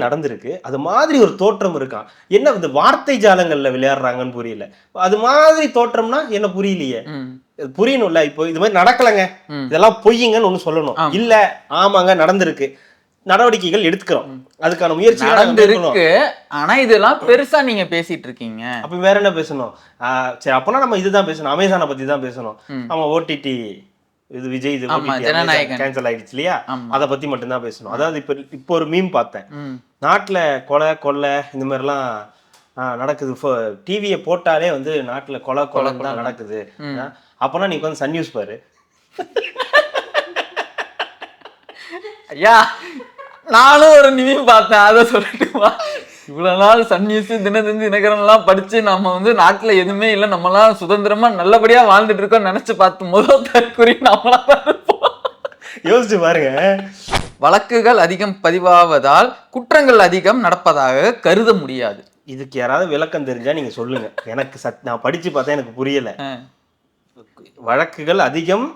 நடந்திருக்கு. அது மாதிரி ஒரு தோற்றம் இருக்கான். என்ன இந்த வார்த்தை ஜாலங்கள்ல விளையாடுறாங்கன்னு புரியல. அது மாதிரி தோற்றம்னா என்ன புரியலையே. புரியணும்ல. இப்போ இது மாதிரி நடக்கலங்க, இதெல்லாம் பொய்யுங்கன்னு ஒண்ணு சொல்லணும். இல்ல ஆமாங்க நடந்திருக்கு, நடவடிக்கைகள் எடுத்துக்கிறோம், அதுக்கான முயற்சி நடந்திருக்கு. ஆனா இதெல்லாம் பெருசா நீங்க பேசிட்டு இருக்கீங்க. அப்ப வேற என்ன பேசணும்? சரி, அப்பனா நம்ம இதுதான் பேசணும், அமேசானை பத்தி தான் பேசணும். ஆமா, ஓடிடி இது விஜய் இது கேன்சல் ஆயிடுச்சு இல்லையா, அதை பத்தி மட்டும்தான் பேசணும். அதாவது இப்போ ஒரு மீம் பார்த்தேன். நாட்டுல கொலை கொள்ளை இந்த மாதிரிலாம் நடக்குது, டிவியை போட்டாலே வந்து நாட்டுல கொலை கொலை தான் நடக்குது. அப்பனா நீ வந்து சன் நியூஸ் பாரு. ஐயா, நானும் ஒரு மீம் பார்த்தேன், அதை சொல்லட்டுமா? இவ்வளவு நாள் சன் நியூஸ், தினத்தந்தி, தினகரன் எல்லாம் படிச்சு நம்ம வந்து நாட்டுல எதுவுமே இல்லை, நம்மளாம் சுதந்திரமா நல்லபடியா வாழ்ந்துட்டு இருக்கோம் நினைச்சு பார்த்து முதல் தற்கொலை நம்மளாம் இருப்போம். யோசிச்சு பாருங்க. வழக்குகள் அதிகம் பதிவாவதால் குற்றங்கள் அதிகம் நடப்பதாக கருத முடியாது. இதுக்கு யாராவது விளக்கம் தெரிஞ்சா நீங்க சொல்லுங்க. எனக்கு நான் படிச்சு பார்த்தா எனக்கு புரியல. வழக்குகள் அதிகம்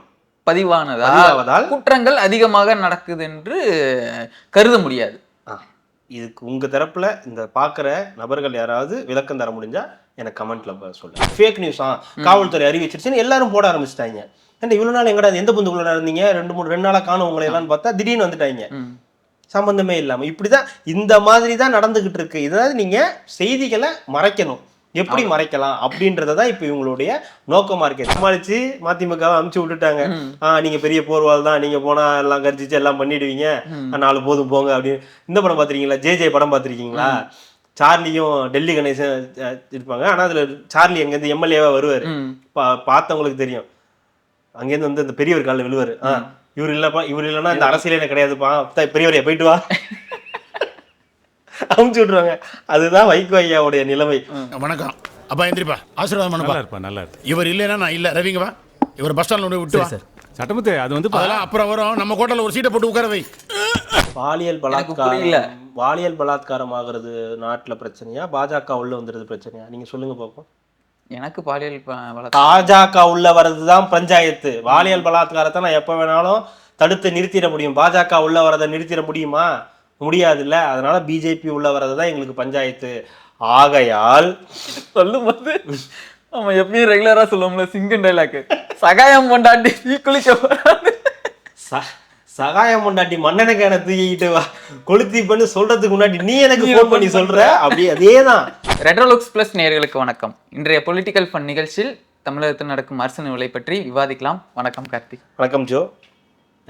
பதிவானதால் குற்றங்கள் அதிகமாக நடக்குது என்று கருத முடியாது. இதுக்கு உங்க தரப்புல இந்த பாக்குற நபர்கள் யாராவது விளக்கம் தர முடிஞ்சா எனக்கு கமெண்ட்ல சொல்லுங்க. ஃபேக் நியூஸா காவல்துறை அறிவிச்சிருச்சுன்னு எல்லாரும் போட ஆரம்பிச்சிட்டாங்க. இவ்வளவு நாள் எங்கடா எந்த பந்துக்குள்ள இருந்தீங்க, 2 நாளா காணும் உங்களை எல்லாம் பார்த்தா திடீர்னு வந்துட்டாங்க, சம்பந்தமே இல்லாம. இப்படிதான் இந்த மாதிரி தான் நடந்துகிட்டு இருக்கு. இதாவது நீங்க செய்திகளை மறைக்கணும், எப்படி மறைக்கலாம் அப்படின்றதான் இப்ப இவங்களுடைய நோக்கமா இருக்கு. சமாளிச்சு மதிமுக அமுச்சு விட்டுட்டாங்க. நீங்க பெரிய போர்வால் தான், நீங்க போனா எல்லாம் கர்ஜிச்சு எல்லாம் பண்ணிடுவீங்க, 4 போதும் போங்க அப்படின்னு. இந்த படம் பாத்திருக்கீங்களா? ஜே படம் பாத்திருக்கீங்களா? சார்லியும் டெல்லி கணேசன் இருப்பாங்க. ஆனா அதுல சார்லி அங்க இருந்து எம்எல்ஏவா வருவாரு. பார்த்தவங்களுக்கு தெரியும். அங்கேருந்து வந்து இந்த பெரியவர் காலில் விழுவாரு. இவர் இல்லப்பா, இவர் இல்லைன்னா இந்த அரசியலே கிடையாதுப்பா, பெரியவரையா போயிட்டு வா அமுச்சு விட்டுருவாங்க. அதுதான் வைகோ ஐயாவுடைய நிலைமை. வணக்கம் அப்பா, எந்திரிப்பா, ஆசீர்வாதம் பண்ணுப்பா. நல்லா இருக்கு. இவர் இல்லைன்னா நான் இல்லை. ரவிங்கப்பா, இவர் பஸ் ஸ்டாண்ட்ல விட்டு வா. சட்டமுத்து அது வந்து அப்புறம் வரும். நம்ம கோட்டையில் ஒரு சீட்டை போட்டு உட்கார வை. பாலியல் பலாத்காரம் ஆகுறது நாட்டுல பிரச்சனையா, பாஜக உள்ள வந்துடுறது பிரச்சனையா? நீங்க சொல்லுங்க பாப்போம். எனக்கு பாலியல் பாஜக உள்ள வர்றதுதான் பஞ்சாயத்து. பாலியல் பலாத்காரத்தை நான் எப்ப வேணாலும் தடுத்து நிறுத்திட முடியும். பாஜக உள்ள வரதை நிறுத்திட முடியுமா? முடியாது இல்ல. அதனால பிஜேபி உள்ள வரதுதான் எங்களுக்கு பஞ்சாயத்து. ஆகையால் சொல்லும் போது நம்ம எப்பயும் ரெகுலரா சொல்லுவோம்ல சிங்கம் டைலாக், சகாயம் கொண்டாட்டி சகாயம் கொண்டாட்டி மண்ணெனக்கான தூக்கிட்டு வா கொளுத்தி பண்ணி சொல்றதுக்கு முன்னாடி நீ எனக்கு ஃபோன் பண்ணி சொல்ற. அப்படி அதேதான். ரெட்ரோலுக்ஸ் பிளஸ் நேயர்களுக்கு வணக்கம். இன்றைய பொலிட்டிக்கல் ஃபன் நிகழ்ச்சியில் தமிழகத்தில் நடக்கும் அரசு நிலை பற்றி விவாதிக்கலாம். வணக்கம் கார்த்திக். வணக்கம் ஜோ.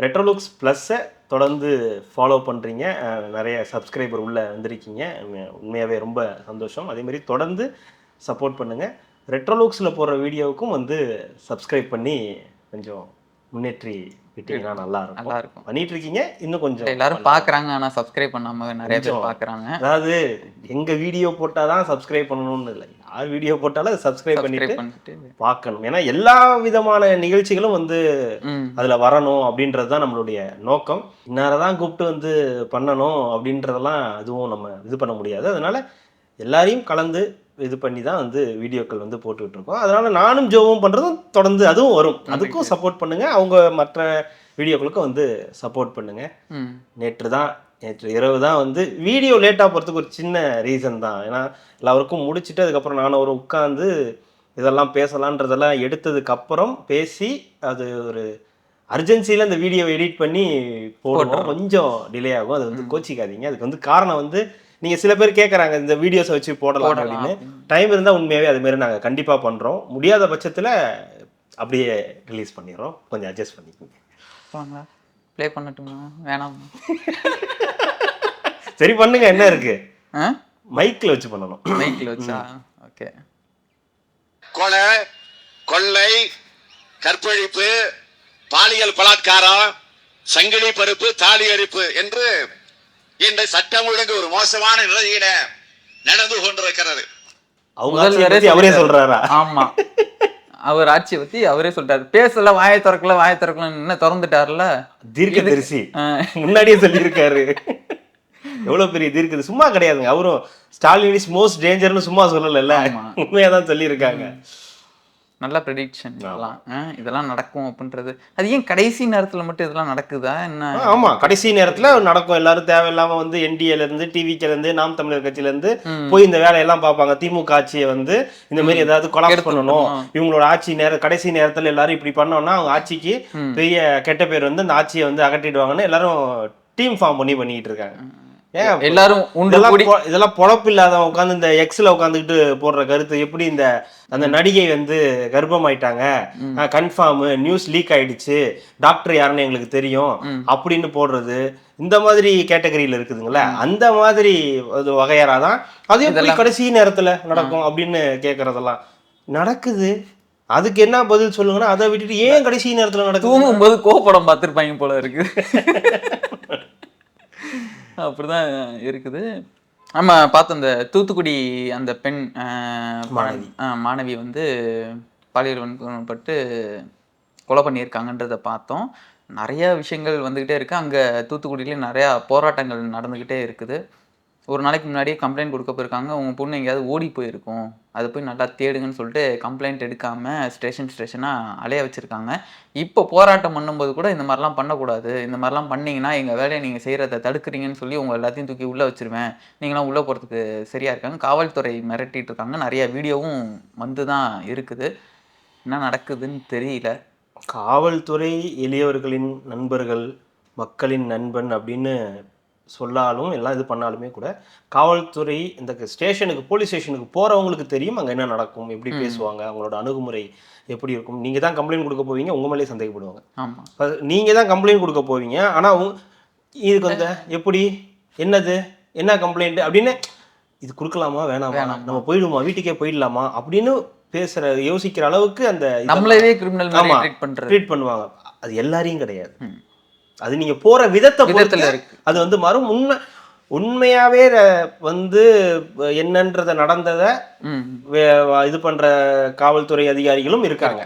ரெட்ரோலுக்ஸ் பிளஸ்ஸை தொடர்ந்து ஃபாலோ பண்ணுறீங்க, நிறைய சப்ஸ்கிரைபர் உள்ளே வந்திருக்கீங்க, உண்மையாகவே ரொம்ப சந்தோஷம். அதேமாதிரி தொடர்ந்து சப்போர்ட் பண்ணுங்கள். ரெட்ரோலுக்ஸில் போடுற வீடியோவுக்கும் வந்து சப்ஸ்கிரைப் பண்ணி கொஞ்சம் முன்னேற்றி விட்டீங்கன்னா நல்லா இருக்கும். பண்ணிட்டு இருக்கீங்க, இன்னும் கொஞ்சம் எல்லாரும் பார்க்குறாங்க, ஆனால் சப்ஸ்கிரைப் பண்ணாமல் நிறைய பேர் பார்க்குறாங்க. அதாவது எங்கள் வீடியோ போட்டால் தான் சப்ஸ்கிரைப் பண்ணணும்னு இல்லை, யார் வீடியோ போட்டாலும் அதை சப்ஸ்கிரைப் பண்ணிட்டு பார்க்கணும். ஏன்னா எல்லா விதமான நிகழ்ச்சிகளும் வந்து அதில் வரணும் அப்படின்றது தான் நம்மளுடைய நோக்கம். இன்னாரதான் கூப்பிட்டு வந்து பண்ணணும் அப்படின்றதெல்லாம் அதுவும் நம்ம இது பண்ண முடியாது. அதனால எல்லாரையும் கலந்து இது பண்ணி தான் வந்து வீடியோக்கள் வந்து போட்டுக்கிட்டு இருக்கோம். அதனால நானும் ஜோவும் பண்ணுறதும் தொடர்ந்து அதுவும் வரும். அதுக்கும் சப்போர்ட் பண்ணுங்க. அவங்க மற்ற வீடியோக்களுக்கும் வந்து சப்போர்ட் பண்ணுங்க. நேற்று இரவு தான் வந்து வீடியோ லேட்டாக போகிறதுக்கு ஒரு சின்ன ரீசன் தான். ஏன்னா எல்லாருக்கும் முடிச்சுட்டு அதுக்கப்புறம் நான் ஒரு உட்காந்து இதெல்லாம் பேசலான்றதெல்லாம் எடுத்ததுக்கப்புறம் பேசி அது ஒரு அர்ஜென்சியில் அந்த வீடியோவை எடிட் பண்ணி போடுவோம். கொஞ்சம் டிலே ஆகும், அது வந்து கோச்சிக்காதீங்க. அதுக்கு வந்து காரணம் வந்து நீங்கள் சில பேர் கேட்குறாங்க இந்த வீடியோஸை வச்சு போடலாம் அப்படின்னு. டைம் இருந்தால் உண்மையாகவே அதுமாரி நாங்கள் கண்டிப்பாக பண்ணுறோம். முடியாத பட்சத்தில் அப்படியே ரிலீஸ் பண்ணிடுறோம். கொஞ்சம் அட்ஜஸ்ட் பண்ணிக்கோங்க. ப்ளே பண்ணட்டுமா? வேணாம், சரி பண்ணுங்க. என்ன இருக்கு, மைக்கில் வச்சு பண்ணணும். மைக்கில் வச்சா ஓகே. கொலை, கொள்ளை, கற்பழிப்பு, பாலியல் பலாத்காரம், சங்கிலி பருப்பு, தாலி அரிப்பு என்று இந்த சட்டம் ஒழுங்கு ஒரு மோசமான நிலையில நடந்து கொண்டிருக்கிறது. அவரே சொல்றாரா? ஆமா, அவர் ஆட்சியை பத்தி அவரே சொல்றாரு. பேசல, வாயை திறக்கல என்ன திறந்துட்டாருல. தீர்க்கதரிசி முன்னாடியே சொல்லியிருக்காரு. எவ்வளவு பெரிய தீர்க்கது சும்மா கிடையாதுங்க. அவரும் ஸ்டாலின் இஸ் மோஸ்ட் டேஞ்சர்னு சும்மா சொல்லல, உண்மையாதான் சொல்லியிருக்காங்க. நல்ல ப்ரெடிக்ஷன் இதெல்லாம். இதெல்லாம் நடக்கும் அப்படின்றது. அது ஏன் கடைசி நேரத்துல மட்டும் இதெல்லாம் நடக்குதா என்ன? ஆமா, கடைசி நேரத்துல நடக்கும். எல்லாரும் தேவையில்லாம வந்து என்டிஏல இருந்து, டிவிக்கேல இருந்து, நாம் தமிழர் கட்சியில இருந்து போய் இந்த வேலையெல்லாம் பார்ப்பாங்க. திமுக ஆட்சியை வந்து இந்த மாதிரி ஏதாவது கொலாப்ஸ் பண்ணணும், இவங்களோட ஆட்சி கடைசி நேரத்துல எல்லாரும் இப்படி பண்ணோம்னா அவங்க ஆட்சிக்கு பெரிய கெட்ட பேர் வந்து இந்த ஆட்சியை வந்து அகற்றிடுவாங்கன்னு எல்லாரும் டீம் ஃபார்ம் பண்ணிட்டு இருக்காங்க. எல்லாரும் இதெல்லாம் பொழப்பு இல்லாதவங்க உட்காந்து இந்த எக்ஸ்ல உட்காந்துக்கிட்டு போடுற கருத்து எப்படி இந்த அந்த நடிகை வந்து கர்ப்பமாயிட்டாங்க, கன்ஃபார்ம் நியூஸ் லீக் ஆயிடுச்சு, டாக்டர் யாருன்னு எங்களுக்கு தெரியும் அப்படின்னு போடுறது இந்த மாதிரி கேட்டகரியில இருக்குதுங்களா. அந்த மாதிரி வகையறாதான் அது எப்படி கடைசி நேரத்துல நடக்கும் அப்படின்னு கேட்கறதெல்லாம் நடக்குது. அதுக்கு என்ன பதில் சொல்லுங்கன்னா, அதை விட்டுட்டு ஏன் கடைசி நேரத்துல நடக்கும்? தூங்கும்போது கோபடம் பார்த்துருப்பாங்க போல இருக்கு. அப்படிதான் இருக்குது. நம்ம பார்த்தோம் இந்த தூத்துக்குடி அந்த பெண் மாணவி வந்து பாலியல் வன்கொடுமைப்பட்டு கொலை பண்ணியிருக்காங்கன்றத பார்த்தோம். நிறைய விஷயங்கள் வந்துக்கிட்டே இருக்குது. அங்கே தூத்துக்குடியிலே நிறையா போராட்டங்கள் நடந்துக்கிட்டே இருக்குது. ஒரு நாளைக்கு முன்னாடியே கம்ப்ளைண்ட் கொடுக்க போயிருக்காங்க, உங்கள் பொண்ணு எங்கேயாவது ஓடி போயிருக்கும், அதை போய் நல்லா தேடுங்கன்னு சொல்லிட்டு கம்ப்ளைண்ட் எடுக்காமல் ஸ்டேஷனாக அலைய வச்சுருக்காங்க. இப்போ போராட்டம் பண்ணும்போது கூட இந்த மாதிரிலாம் பண்ணக்கூடாது, இந்த மாதிரிலாம் பண்ணிங்கன்னா எங்கள் வேலையை நீங்கள் செய்கிறத தடுக்கிறீங்கன்னு சொல்லி உங்கள் எல்லாத்தையும் தூக்கி உள்ளே வச்சுருவேன், நீங்களாம் உள்ளே போகிறதுக்கு சரியாக இருக்காங்க. காவல்துறை மிரட்டிட்டு இருக்காங்க. நிறைய வீடியோவும் வந்து தான் இருக்குது. என்ன நடக்குதுன்னு தெரியல. காவல்துறை எளியவர்களின் நண்பர்கள், மக்களின் நண்பன் அப்படின்னு சொல்லாலும் எல்லாம் இது பண்ணாலுமே கூட காவல்துறை இந்த ஸ்டேஷனுக்கு போலீஸ் ஸ்டேஷனுக்கு போறவங்களுக்கு தெரியும் அங்கே என்ன நடக்கும், எப்படி பேசுவாங்க, அவங்களோட அணுகுமுறை எப்படி இருக்கும். நீங்கள் தான் கம்ப்ளைண்ட் கொடுக்க போவீங்க, உங்கள் மேலேயே சந்தேகப்படுவாங்க. ஆமாம், நீங்கள் தான் கம்ப்ளைண்ட் கொடுக்க போவீங்க, ஆனால் இதுக்கு வந்து எப்படி என்னது என்ன கம்ப்ளைண்ட் அப்படின்னு இது கொடுக்கலாமா வேணாமா, நம்ம போயிடுமா வீட்டுக்கே போயிடலாமா அப்படின்னு யோசிக்கிற அளவுக்கு அந்த நம்மளவே கிரிமினல் ட்ரீட் பண்ணுவாங்க. அது எல்லாரையும் கிடையாது. அது நீங்க போற விதத்துல இருக்கு. அது வந்து உண்மையாவே வந்து என்னன்றத நடந்தத இது பண்ற காவல்துறை அதிகாரிகளும் இருக்காங்க.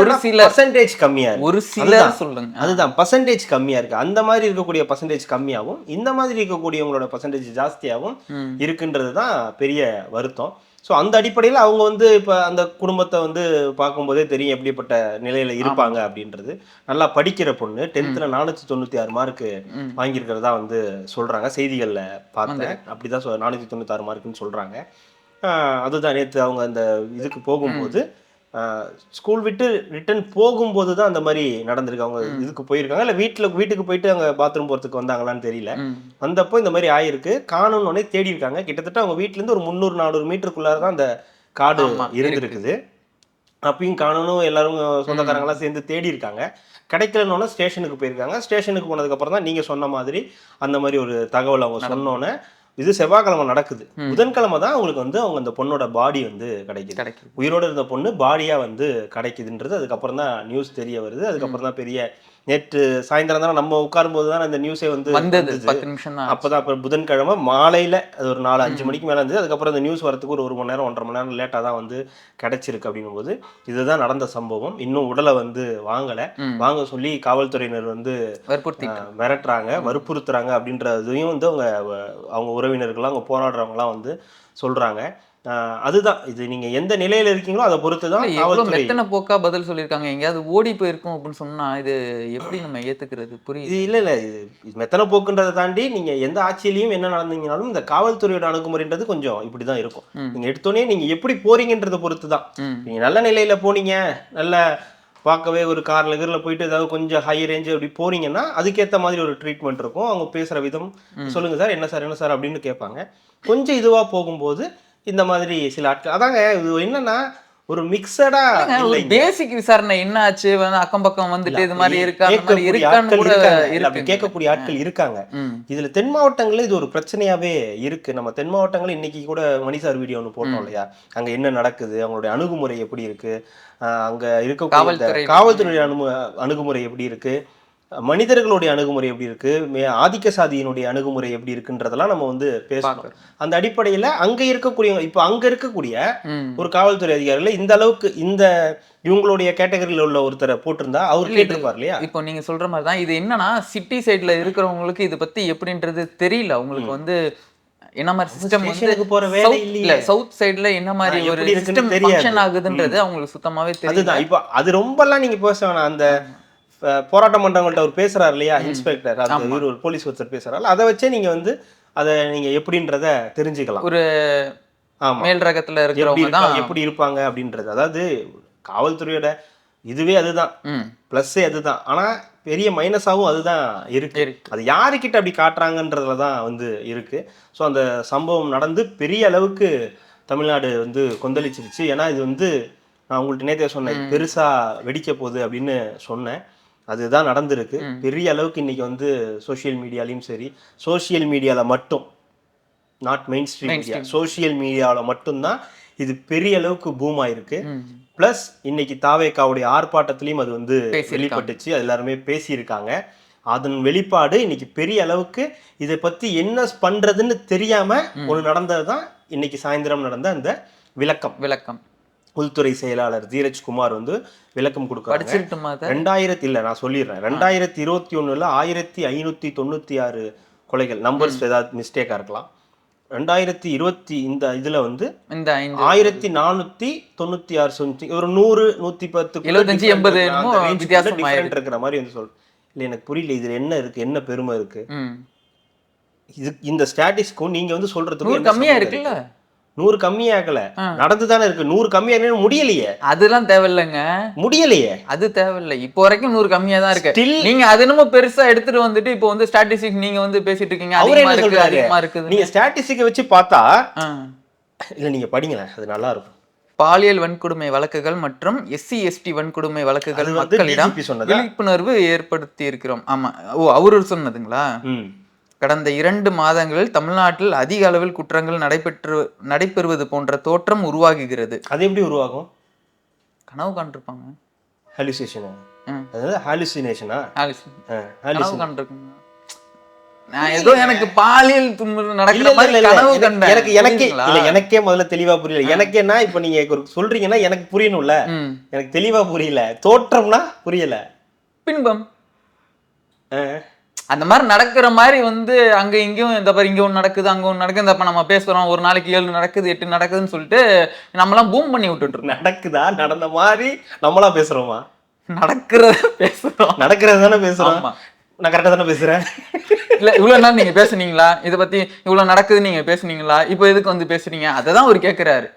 ஒரு சில பர்சன்டேஜ் கம்மியா இருக்கு. ஒரு சிலர் சொல்லுங்க, அதுதான் பர்சன்டேஜ் கம்மியா இருக்கு. அந்த மாதிரி இருக்கக்கூடிய பர்சன்டேஜ் கம்மியாகவும் இந்த மாதிரி இருக்கக்கூடியவங்களோட பர்சன்டேஜ் ஜாஸ்தியாகவும் இருக்குன்றதுதான் பெரிய வருத்தம். ஸோ அந்த அடிப்படையில் அவங்க வந்து இப்போ அந்த குடும்பத்தை வந்து பார்க்கும்போதே தெரியும் எப்படிப்பட்ட நிலையில இருப்பாங்க அப்படின்றது. நல்லா படிக்கிற பொண்ணு, 10th 496 மார்க்கு வாங்கியிருக்கிறதா வந்து சொல்றாங்க. செய்திகளில் பார்த்தேன், அப்படிதான் 496 மார்க்குன்னு சொல்றாங்க. அதுதான் நேற்று அவங்க அந்த இதுக்கு போகும்போது ஸ்கூல் விட்டு ரிட்டர்ன் போகும்போது தான் அந்த மாதிரி நடந்திருக்கு. அவங்க இதுக்கு போயிருக்காங்க, இல்லை வீட்டுக்கு போயிட்டு அங்கே பாத்ரூம் போகிறதுக்கு வந்தாங்களான்னு தெரியல. வந்தப்போ இந்த மாதிரி ஆயிருக்கு. காணுன்னு தேடி இருக்காங்க. கிட்டத்தட்ட அவங்க வீட்டிலேருந்து ஒரு 300-400 மீட்டருக்குள்ளார தான் அந்த காடு இருந்திருக்குது. அப்பயும் காணுன்னு எல்லாரும் சொந்தக்காரங்களாம் சேர்ந்து தேடி இருக்காங்க. கிடைக்கலன்னொன்னே ஸ்டேஷனுக்கு போயிருக்காங்க. ஸ்டேஷனுக்கு போனதுக்கப்புறம் தான் நீங்கள் சொன்ன மாதிரி அந்த மாதிரி ஒரு தகவல் அவங்க சொன்னோன்னே, இது செவ்வாய்க்கிழமை நடக்குது, புதன்கிழமை தான் அவங்களுக்கு வந்து அவங்க அந்த பொண்ணோட பாடி வந்து கிடைக்குது. உயிரோடு இருந்த பொண்ணு பாடியா வந்து கிடைக்குதுன்றது அதுக்கப்புறம் தான் நியூஸ் தெரிய வருது. அதுக்கப்புறம் தான் பெரிய நேற்று சாயந்தரம் தானே நம்ம உட்காரும்போது தான் அந்த நியூஸே வந்து வந்தது. 10 நிமிஷம் தான். அப்போதான் அப்புறம் புதன்கிழமை மாலையில் அது ஒரு 4-5 மணிக்கு மேலே இருந்தது. அதுக்கப்புறம் அந்த நியூஸ் வரத்துக்கு ஒரு 1 மணி நேரம் 1.5 மணி நேரம் லேட்டாக தான் வந்து கிடைச்சிருக்கு. அப்படிங்கும்போது இதுதான் நடந்த சம்பவம். இன்னும் உடலை வந்து வாங்க சொல்லி காவல்துறையினர் வந்து மிரட்டுறாங்க, வற்புறுத்துறாங்க அப்படின்றதையும் வந்து அவங்க உறவினர்கள்லாம் அவங்க போராடுறவங்களாம் வந்து சொல்றாங்க. அதுதான் இது, நீங்க எந்த நிலையில இருக்கீங்களோ அதை பொறுத்து தான் காவல்துறை எத்தனை போக்கா பதில் சொல்லியிருக்காங்க. எங்கேயாவது ஓடி போயிருக்கும் அப்படின்னு சொன்னா இது எப்படி நம்ம ஏத்துக்கிறது? புரியுது. இல்ல இது மெத்தனை போக்குன்றதை தாண்டி நீங்க எந்த ஆட்சியிலையும் என்ன நடந்தீங்கனாலும் இந்த காவல்துறையோட அணுகுமுறைன்றது கொஞ்சம் இப்படிதான் இருக்கும். நீங்க எடுத்தோடனே நீங்க எப்படி போறீங்கன்றதை பொறுத்து தான். நீங்க நல்ல நிலையில போனீங்க, நல்ல பார்க்கவே ஒரு கார்ல போயிட்டு ஏதாவது கொஞ்சம் ஹை ரேஞ்சு அப்படி போறீங்கன்னா அதுக்கேற்ற மாதிரி ஒரு ட்ரீட்மெண்ட் இருக்கும். அவங்க பேசுற விதம், சொல்லுங்க சார் என்ன சார் அப்படின்னு கேட்பாங்க. கொஞ்சம் இதுவா போகும்போது இந்த மாதிரி சில ஆட்கள் அதாங்க இது என்னன்னா ஒரு மிக்சடா பேசிக் விசாரணை என்ன ஆச்சு, அக்கம் பக்கம் வந்துட்டு இது மாதிரி கேட்கக்கூடிய ஆட்கள் இருக்காங்க. இதுல தென் மாவட்டங்கள்ல இது ஒரு பிரச்சனையாவே இருக்கு. நம்ம தென் மாவட்டங்கள் இன்னைக்கு கூட மணிசார் வீடியோ ஒன்று போட்டோம் இல்லையா, அங்க என்ன நடக்குது, அவங்களுடைய அணுகுமுறை எப்படி இருக்கு, அங்க இருக்க காவல்துறை அணுகுமுறை எப்படி இருக்கு, மனிதர்களுடைய அணுகுமுறை எப்படி இருக்கு, ஆதிக்க சாதியினுடைய அணுகுமுறை எப்படி இருக்குன்றதெல்லாம் நம்ம வந்து பேசணும். அந்த அடிப்படையில அங்க இருக்கக்கூடிய ஒரு காவல்துறை அதிகாரிகள் இந்த அளவுக்கு இந்த இவங்களுடைய கேட்டகரியில உள்ள ஒருத்தரை போட்டிருந்தா அவர் கேட்டிருப்பார் இல்லையா. இப்போ நீங்க சொல்ற மாதிரி தான் இது. என்னன்னா சிட்டி சைட்ல இருக்கிறவங்களுக்கு இதை பத்தி எப்படின்றது தெரியல. அவங்களுக்கு வந்து என்ன மாதிரி சிஸ்டம் ஸ்டேஷனுக்கு போற வேலை இல்லையே. சவுத் சைடுல என்ன மாதிரி ஒரு எப்படி இருக்குன்னு சிஸ்டம் தெரியாது. ஃபங்க்ஷன் ஆகுதுன்றது அவங்களுக்கு சுத்தமாவே தெரியல. அதுதான் இப்போ அது ரொம்பலாம் நீங்க பேச வேணாம். அந்த போராட்டம் பண்றவங்கள்ட்ட அவர் பேசுறாரு இல்லையா, இன்ஸ்பெக்டர், அது இவரு ஒரு போலீஸ் ஒருத்தர் பேசுறாரு, அதை வச்சே நீங்க வந்து அதை நீங்க எப்படின்றத தெரிஞ்சுக்கலாம். ஒரு ஆமா, மேல் ரகத்துல எப்படி இருக்கிறவங்க தான் எப்படி இருப்பாங்க அப்படின்றது. அதாவது காவல்துறையோட இதுவே அதுதான், பிளஸ்ஸே அதுதான். ஆனா பெரிய மைனஸாகவும் அதுதான் இருக்கு. அது யாருக்கிட்ட அப்படி காட்டுறாங்கன்றதுல தான் வந்து இருக்கு. ஸோ அந்த சம்பவம் நடந்து பெரிய அளவுக்கு தமிழ்நாடு வந்து கொந்தளிச்சிருச்சு. ஏன்னா இது வந்து நான் உங்கள்கிட்ட நேற்றே சொன்னேன், பெருசா வெடிக்க போகுது அப்படின்னு சொன்னேன். அதுதான் நடந்திருக்கு. பெரிய அளவுக்கு இன்னைக்கு வந்து சோஷியல் மீடியாலையும் சரி, சோஷியல் மீடியாவில் மட்டும், not main stream media, social மீடியாவில் மட்டும்தான் இது பெரிய அளவுக்கு பூம் ஆயிருக்கு. பிளஸ் இன்னைக்கு தாவேக்காவுடைய ஆர்ப்பாட்டத்திலையும் அது வந்து வெளிப்பட்டுச்சு, அது எல்லாருமே பேசியிருக்காங்க. அதன் வெளிப்பாடு இன்னைக்கு பெரிய அளவுக்கு இதை பத்தி என்ன பண்றதுன்னு தெரியாம ஒன்று நடந்தது தான் இன்னைக்கு சாயந்தரம் நடந்த அந்த விளக்கம். உள்துறை செயலாளர் தீரஜ்குமார் வந்து விளக்கம் கொடுக்குறாங்க. 2000 இல்ல நான் சொல்லிடுறேன், 2021 1596 கொலைகள், நம்பர்ஸ் ஏதாவது மிஸ்டேக்கா இருக்கலாம். 2020 இந்த இதுல வந்து 1496 ஒரு 100 110 75 80 வித்தியாசம் இருக்கிற மாதிரி வந்து சொல்றேன். இல்ல எனக்கு புரியல இதுல என்ன இருக்கு, என்ன பெருமை இருக்கு இது இந்த ஸ்டாட்டிஸ்க்கும் நீங்க வந்து சொல்றதுக்கு கம்மியா இருக்குல்ல. 100 கம்மியாகல, நடந்துதானே இருக்கு. 100 கம்மியாக முடியலையே, அதெல்லாம் தேவையில்லைங்க, முடியலையே, அது தேவையில்லை. இப்போ வரைக்கும் 100 கம்மியா தான் இருக்கு. நீங்க அது என்னமோ பெருசா எடுத்துட்டு வந்துட்டு இப்போ வந்து ஸ்டாட்டிஸ்டிக் நீங்க வந்து பேசிட்டு இருக்கீங்க, அதிகமா இருக்குது. நீங்க ஸ்டாட்டிஸ்டிக்கை வச்சு பார்த்தா இல்ல நீங்க படிங்களேன், அது நல்லா இருக்கும். பாலியல் வன்கொடுமை வழக்குகள் மற்றும் SC ST வன்கொடுமை வழக்குகள் மக்களிடம் விழிப்புணர்வு ஏற்படுத்தி இருக்கிறோம். ஆமா, ஓ அவரு சொன்னதுங்களா? கடந்த 2 மாதங்களில் தமிழ்நாட்டில் அதிக அளவில் குற்றங்கள் நடைபெறுவது போன்ற தோற்றம் உருவாகுகிறது. அது எப்படி உருவாகும்? கனவு காண்டிருப்பாங்க. ஹாலுசினேஷனா? அதாவது ஹாலுசினேஷனா? கனவு காண்டிருப்பாங்க. நான் ஏதோ எனக்கு பாலியல் துன்புறுத்தல் நடக்கிற மாதிரி கனவு கண்டேன். எனக்கே முதல்ல தெளிவா புரியல. எனக்கு என்ன இப்ப நீங்க சொல்றீங்கன்னா எனக்கு புரியணும்ல, எனக்கு தெளிவா புரியல. தோற்றம்னா புரியல, பின்பம் அந்த மாதிரி நடக்கிற மாதிரி வந்து அங்க இங்கேயும் இந்த மாதிரி இங்க ஒன்று நடக்குது, அங்க ஒன்று நடக்குது. அப்ப நம்ம பேசுறோம், ஒரு நாளைக்கு 7 நடக்குது 8 நடக்குதுன்னு சொல்லிட்டு நம்மளாம் பூம் பண்ணி விட்டுட்டு இருக்கோம். நடக்குதா? நடந்த மாதிரி நம்மளா பேசுறோமா? நடக்கிறத பேசுறோம், நடக்கிறது தானே பேசுறோம். நான் கரெக்டா தானே பேசுறேன். இல்ல இவ்வளவு நாள் நீங்க பேசுனீங்களா இதை பத்தி? இவ்வளவு நடக்குது நீங்க பேசுனீங்களா? இப்போ எதுக்கு வந்து பேசுறீங்க? அததான் அவர் கேட்கிறாரு.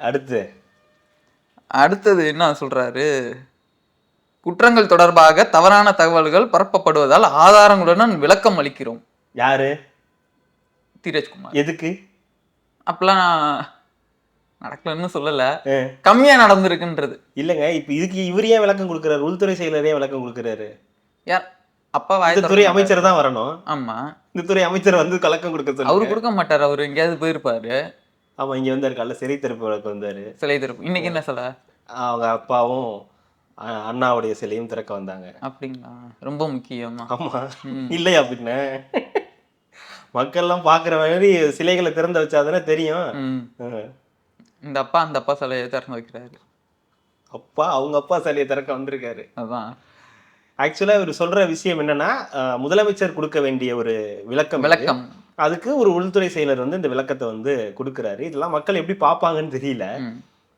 அடுத்தது என்ன சொல்றாரு? குற்றங்கள் தொடர்பாக தவறான தகவல்கள் பரப்பப்படுவதால் ஆதாரங்களுடன் விளக்கம் அளிக்கிறோம். யாரு? தீரஜ்குமார். எதுக்கு? அப்பெல்லாம் நடக்கலன்னு சொல்லல, கம்மியா நடந்திருக்குன்றது. இல்லங்க, இப்ப இதுக்கு இவர் ஏன் விளக்கம் கொடுக்கிறாரு? உள்துறை செயலரே விளக்கம் கொடுக்கிறாரு. யார்? அப்பா துறை அமைச்சர் தான் வரணும். ஆமா, இந்த துறை அமைச்சர் வந்து கலக்கம் கொடுக்க சொல்லுங்க. அவரு கொடுக்க மாட்டாரு, அவரு எங்கேயாவது போயிருப்பாரு. ஆமா, இங்க வந்தாரு, காலைல சிறை திறப்பு வழக்கு வந்தாரு. சிலை திறப்பு இன்னைக்கு என்ன சொல்ல? அவங்க அப்பாவும் அண்ணாவுடைய சிலையும் திறக்க வந்தாங்க. அப்படிங்களா? ரொம்ப முக்கியமா? ஆமா, இல்லையா? பின்ன மக்கள்லாம் பாக்குற மாதிரி சிலைகளை திறந்து வச்சாதானே தெரியும். இந்த அப்பா அந்த அப்பா சிலையை திறந்து வைக்கிறாரு. அப்பா அவங்க அப்பா சிலையை திறக்க வந்திருக்காரு. அதான் ஆக்சுவலா இவர் சொல்ற விஷயம் என்னன்னா, முதலமைச்சர் கொடுக்க வேண்டிய ஒரு விளக்கம், அதுக்கு ஒரு உள்துறை செயலர் வந்து இந்த விளக்கத்தை வந்து கொடுக்குறாரு. இதெல்லாம் மக்கள் எப்படி பார்ப்பாங்கன்னு தெரியல.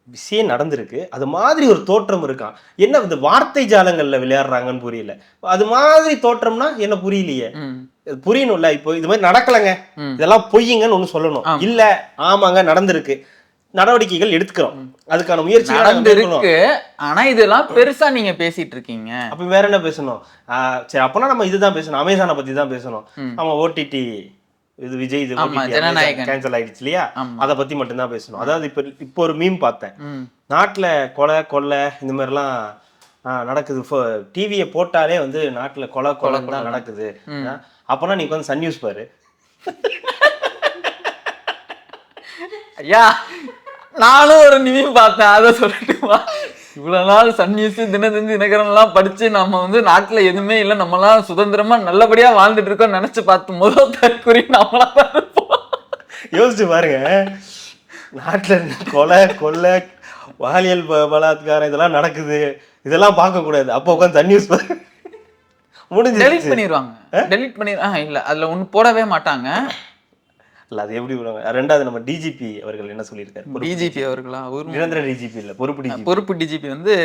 விஷயம் நடந்திருக்கு, அது மாதிரி ஒரு தோற்றம் இருக்கான். என்ன இந்த வார்த்தை ஜாலங்கள்ல விளையாடுறாங்கன்னு புரியல. அது மாதிரி தோற்றம்னா என்ன புரியலையே, புரியணும்ல. இப்போ இது மாதிரி நடக்கலங்க, இதெல்லாம் பொய்யுங்கன்னு ஒண்ணு சொல்லணும். இல்ல ஆமாங்க நடந்திருக்கு, நடவடிக்கைகள் எடுத்துக்கிறோம், அதுக்கான முயற்சி நடந்திருக்கு. ஆனா இதெல்லாம் பெருசா நீங்க பேசிட்டு இருக்கீங்க. அப்ப வேற என்ன பேசணும்? சரி, அப்பனா நம்ம இதுதான் பேசணும், அமேசானை பத்தி தான் பேசணும். ஆமா, OTT இது விஜய் இது கேன்சல் ஆயிடுச்சு இல்லையா, அதை பத்தி மட்டும்தான் பேசணும். அதாவது இப்போ ஒரு மீம் பார்த்தேன், நாட்டுல கொலை கொள்ளை இந்த மாதிரிலாம் நடக்குது, டிவியை போட்டாலே வந்து நாட்டுல கொலை கொலை தான் நடக்குது. அப்பனா நீ வந்து சன் நியூஸ் பாரு. ஐயா, நானும் ஒரு மீம் பார்த்தேன், அதை சொல்லட்டுமா? இவ்வளவு நாள் சன் நியூஸ் தினத்தந்தி தினகரன்லாம் படிச்சு நம்ம வந்து நாட்டுல எதுவுமே இல்லை, நம்மளாம் சுதந்திரமா நல்லபடியா வாழ்ந்துட்டு இருக்கோம் நினைச்சு பார்த்து முதல் தற்கொலை நம்மளா இருப்போம். யோசிச்சு பாருங்க, நாட்டுல கொலை கொள்ளை பாலியல் பலாத்காரம் இதெல்லாம் நடக்குது, இதெல்லாம் பார்க்க கூடாது. அப்போ உட்காந்து சன் நியூஸ் முடிஞ்சு டெலிட் பண்ணிடுவாங்க. டெலிட் பண்ணி இல்ல அதுல ஒண்ணு போடவே மாட்டாங்க. இல்ல அது எப்படி விடுவாங்க. ரெண்டாவது நம்ம டிஜிபி அவர்கள் என்ன சொல்லியிருக்காரு? டிஜிபி அவர்களா? நிரந்தர டிஜிபி இல்ல, பொறுப்பு டிஜிபி வந்து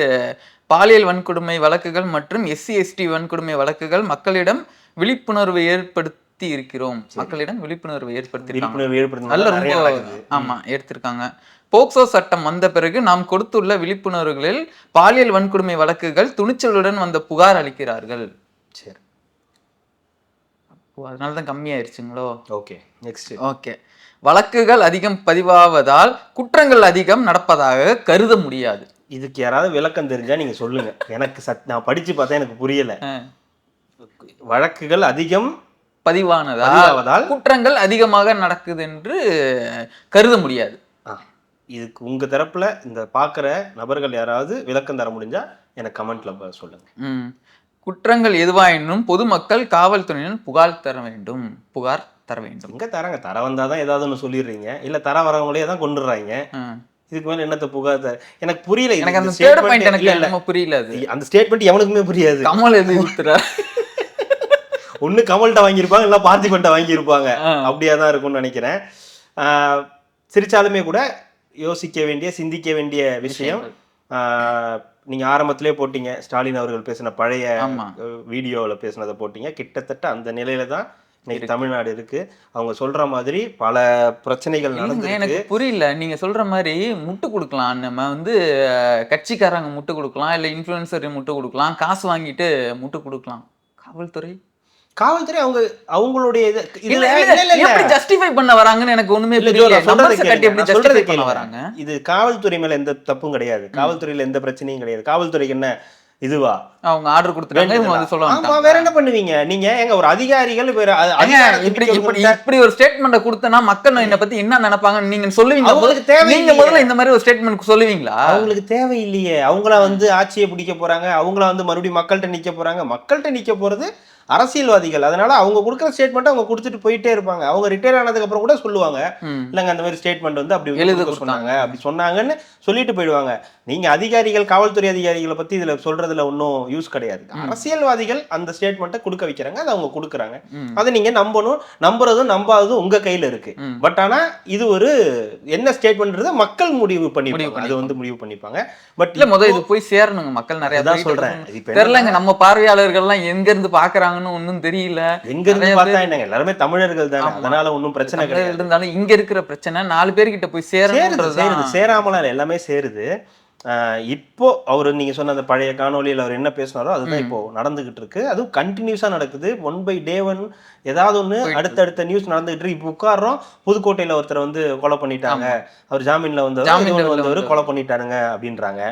பாலியல் வன்கொடுமை வழக்குகள் மற்றும் SC ST வன்கொடுமை வழக்குகள் மக்களிடம் விழிப்புணர்வு ஏற்படுத்தி இருக்கிறோம். மக்களிடம் விழிப்புணர்வு ஏற்படுத்தி நல்ல ரொம்ப ஆமா எடுத்திருக்காங்க. போக்சோ சட்டம் வந்த பிறகு நாம் கொடுத்துள்ள விழிப்புணர்வுகளில் பாலியல் வன்கொடுமை வழக்குகள் துணிச்சலுடன் வந்த புகார் அளிக்கிறார்கள். சரி, அதனாலதான் கம்மியாயிருச்சுங்களோ? Okay, next. ஓகே, வழக்குகள் அதிகம் பதிவாவதால் குற்றங்கள் அதிகம் நடப்பதாக கருத முடியாது. இதுக்கு யாராவது விளக்கம் தெரிஞ்சா நீங்க சொல்லுங்க. எனக்கு நான் படிச்சு பார்த்தா எனக்கு புரியல. வழக்குகள் அதிகம் பதிவானதால் குற்றங்கள் அதிகமாக நடக்குது என்று கருத முடியாது. இதுக்கு உங்க தரப்புல இந்த பாக்குற நபர்கள் யாராவது விளக்கம் தர முடிஞ்சா எனக்கு கமெண்ட்ல சொல்லுங்க. குற்றங்கள் எதுவாயினும் பொதுமக்கள் காவல்துறையினர் புகார் தர வேண்டும். எங்க தராங்க? தர வந்தாதான் ஏதாவது ஒன்று சொல்லிடுறீங்க, இல்ல தர வரவங்களே தான் கொண்டுடுறாங்க. இதுக்கு மேல என்னத்த புகார் தர? எனக்கு புரியல. எனக்கு அந்த ஸ்டேட்மெண்ட் எனக்கு புரியல. அந்த ஸ்டேட்மெண்ட் எவனுக்குமே புரியாது. கமல் எழுதி கொடுத்துறாரு. ஒண்ணு கமல்கிட்ட வாங்கியிருப்பாங்க, இல்ல பார்த்திபன்ட்ட வாங்கியிருப்பாங்க. அப்படியா தான் இருக்கும்னு நினைக்கிறேன். சிரிச்சாலுமே கூட யோசிக்க வேண்டிய, சிந்திக்க வேண்டிய விஷயம். நீங்க ஆரம்பத்திலே போட்டீங்க, ஸ்டாலின் அவர்கள் பேசின பழைய வீடியோவில் பேசினதை போட்டீங்க. கிட்டத்தட்ட அந்த நிலையில தான் இன்னைக்கு தமிழ்நாடு இருக்கு. அவங்க சொல்ற மாதிரி பல பிரச்சனைகள் நடந்து. எனக்கு புரியல. நீங்க சொல்ற மாதிரி முட்டு கொடுக்கலாம், நம்ம வந்து கட்சிக்காரங்க முட்டு கொடுக்கலாம், இல்ல இன்ஃபுளுசர் முட்டு கொடுக்கலாம், காசு வாங்கிட்டு முட்டு கொடுக்கலாம். காவல்துறை அவங்களுடைய எப்படி ஜஸ்டிஃபை பண்ண வராங்கன்னு எனக்கு ஒண்ணுமே புரியல. சொல்றது பண்ண வராங்க. இது காவல்துறை மேல எந்த தப்பும் கிடையாது, காவல்துறையில எந்த பிரச்சனையும் கிடையாது. காவல்துறைக்கு என்ன இதுவா? அவங்க ஆர்டர் கொடுத்துட்டாங்க, இவங்க வந்து சொல்லுவாங்க. வேற என்ன பண்ணுவீங்க நீங்க? எங்க ஒரு அதிகாரிகள் இப்படி ஒரு ஸ்டேட்மெண்ட கொடுத்தனா மக்கள் என்ன பத்தி என்ன நினைப்பாங்க நீங்க சொல்லுவீங்க? நீங்க முதல்ல இந்த மாதிரி ஒரு ஸ்டேட்மெண்ட் சொல்லுவீங்களா? அவங்களுக்கு தேவையில்லையே. அவங்கள வந்து ஆட்சியை பிடிக்க போறாங்க, அவங்கள வந்து மறுபடியும் மக்கள்கிட்ட நிக்க போறாங்க. மக்கள்கிட்ட நிக்க போறது அரசியல்வாதிகள். அதனால அவங்க கொடுக்குற ஸ்டேட்மெண்ட் அவங்க கொடுத்துட்டு போயிட்டே இருப்பாங்க. அவங்க ரிட்டையர் ஆனதுக்கு அப்புறம் கூட சொல்லுவாங்க, இல்லைங்க அந்த மாதிரி ஸ்டேட்மெண்ட் வந்து அப்படி எழுத சொன்னாங்க, அப்படி சொன்னாங்கன்னு சொல்லிட்டு போயிடுவாங்க. நீங்க அதிகாரிகள், காவல்துறை அதிகாரிகளை பத்தி இதுல சொல்றதுல ஒன்றும் யூஸ் கிடையாது. அரசியல்வாதிகள் அந்த ஸ்டேட்மெண்ட்டை கொடுக்க வைக்கிறாங்க, அதை அவங்க கொடுக்குறாங்க. அதை நீங்க நம்பணும். நம்புறதும் நம்பாததும் உங்க கையில இருக்கு. பட் ஆனா இது ஒரு என்ன ஸ்டேட்மெண்ட்ன்றத மக்கள் முடிவு பண்ணிப்பாங்க, அது வந்து முடிவு பண்ணிப்பாங்க. பட் இல்ல முதல்ல இது போய் சேரணுங்க. மக்கள் நிறைய தான் சொல்றேன். தெரியலங்க, நம்ம பார்வையாளர்கள் எல்லாம் எங்க இருந்து பாக்குறாங்க ஒன்னும் தெரியல. எங்க இருந்து பார்த்தா என்னங்க, எல்லாருமே தமிழர்கள் தானே, அதனால ஒன்னும் பிரச்சனை கிடையாது. இருந்தாலும் இங்க இருக்கிற பிரச்சனை 4 பேர்கிட்ட போய் சேராமல எல்லாமே சேருது. இப்போ அவரு நீங்க சொன்ன அந்த பழைய காணொலியில் அவர் என்ன பேசினாரோ அதுதான் இப்போ நடந்துகிட்டு இருக்கு. அதுவும் கண்டினியூஸா நடக்குது. 1 by day 1 ஏதாவது ஒண்ணு அடுத்தடுத்த நியூஸ் நடந்துகிட்டு இருக்கு. இப்போ உட்கார்றோம், புதுக்கோட்டையில ஒருத்தர் வந்து கொலை பண்ணிட்டாங்க, அவர் ஜாமீன்ல வந்தவர் கொலை பண்ணிட்டாருங்க அப்படின்றாங்க.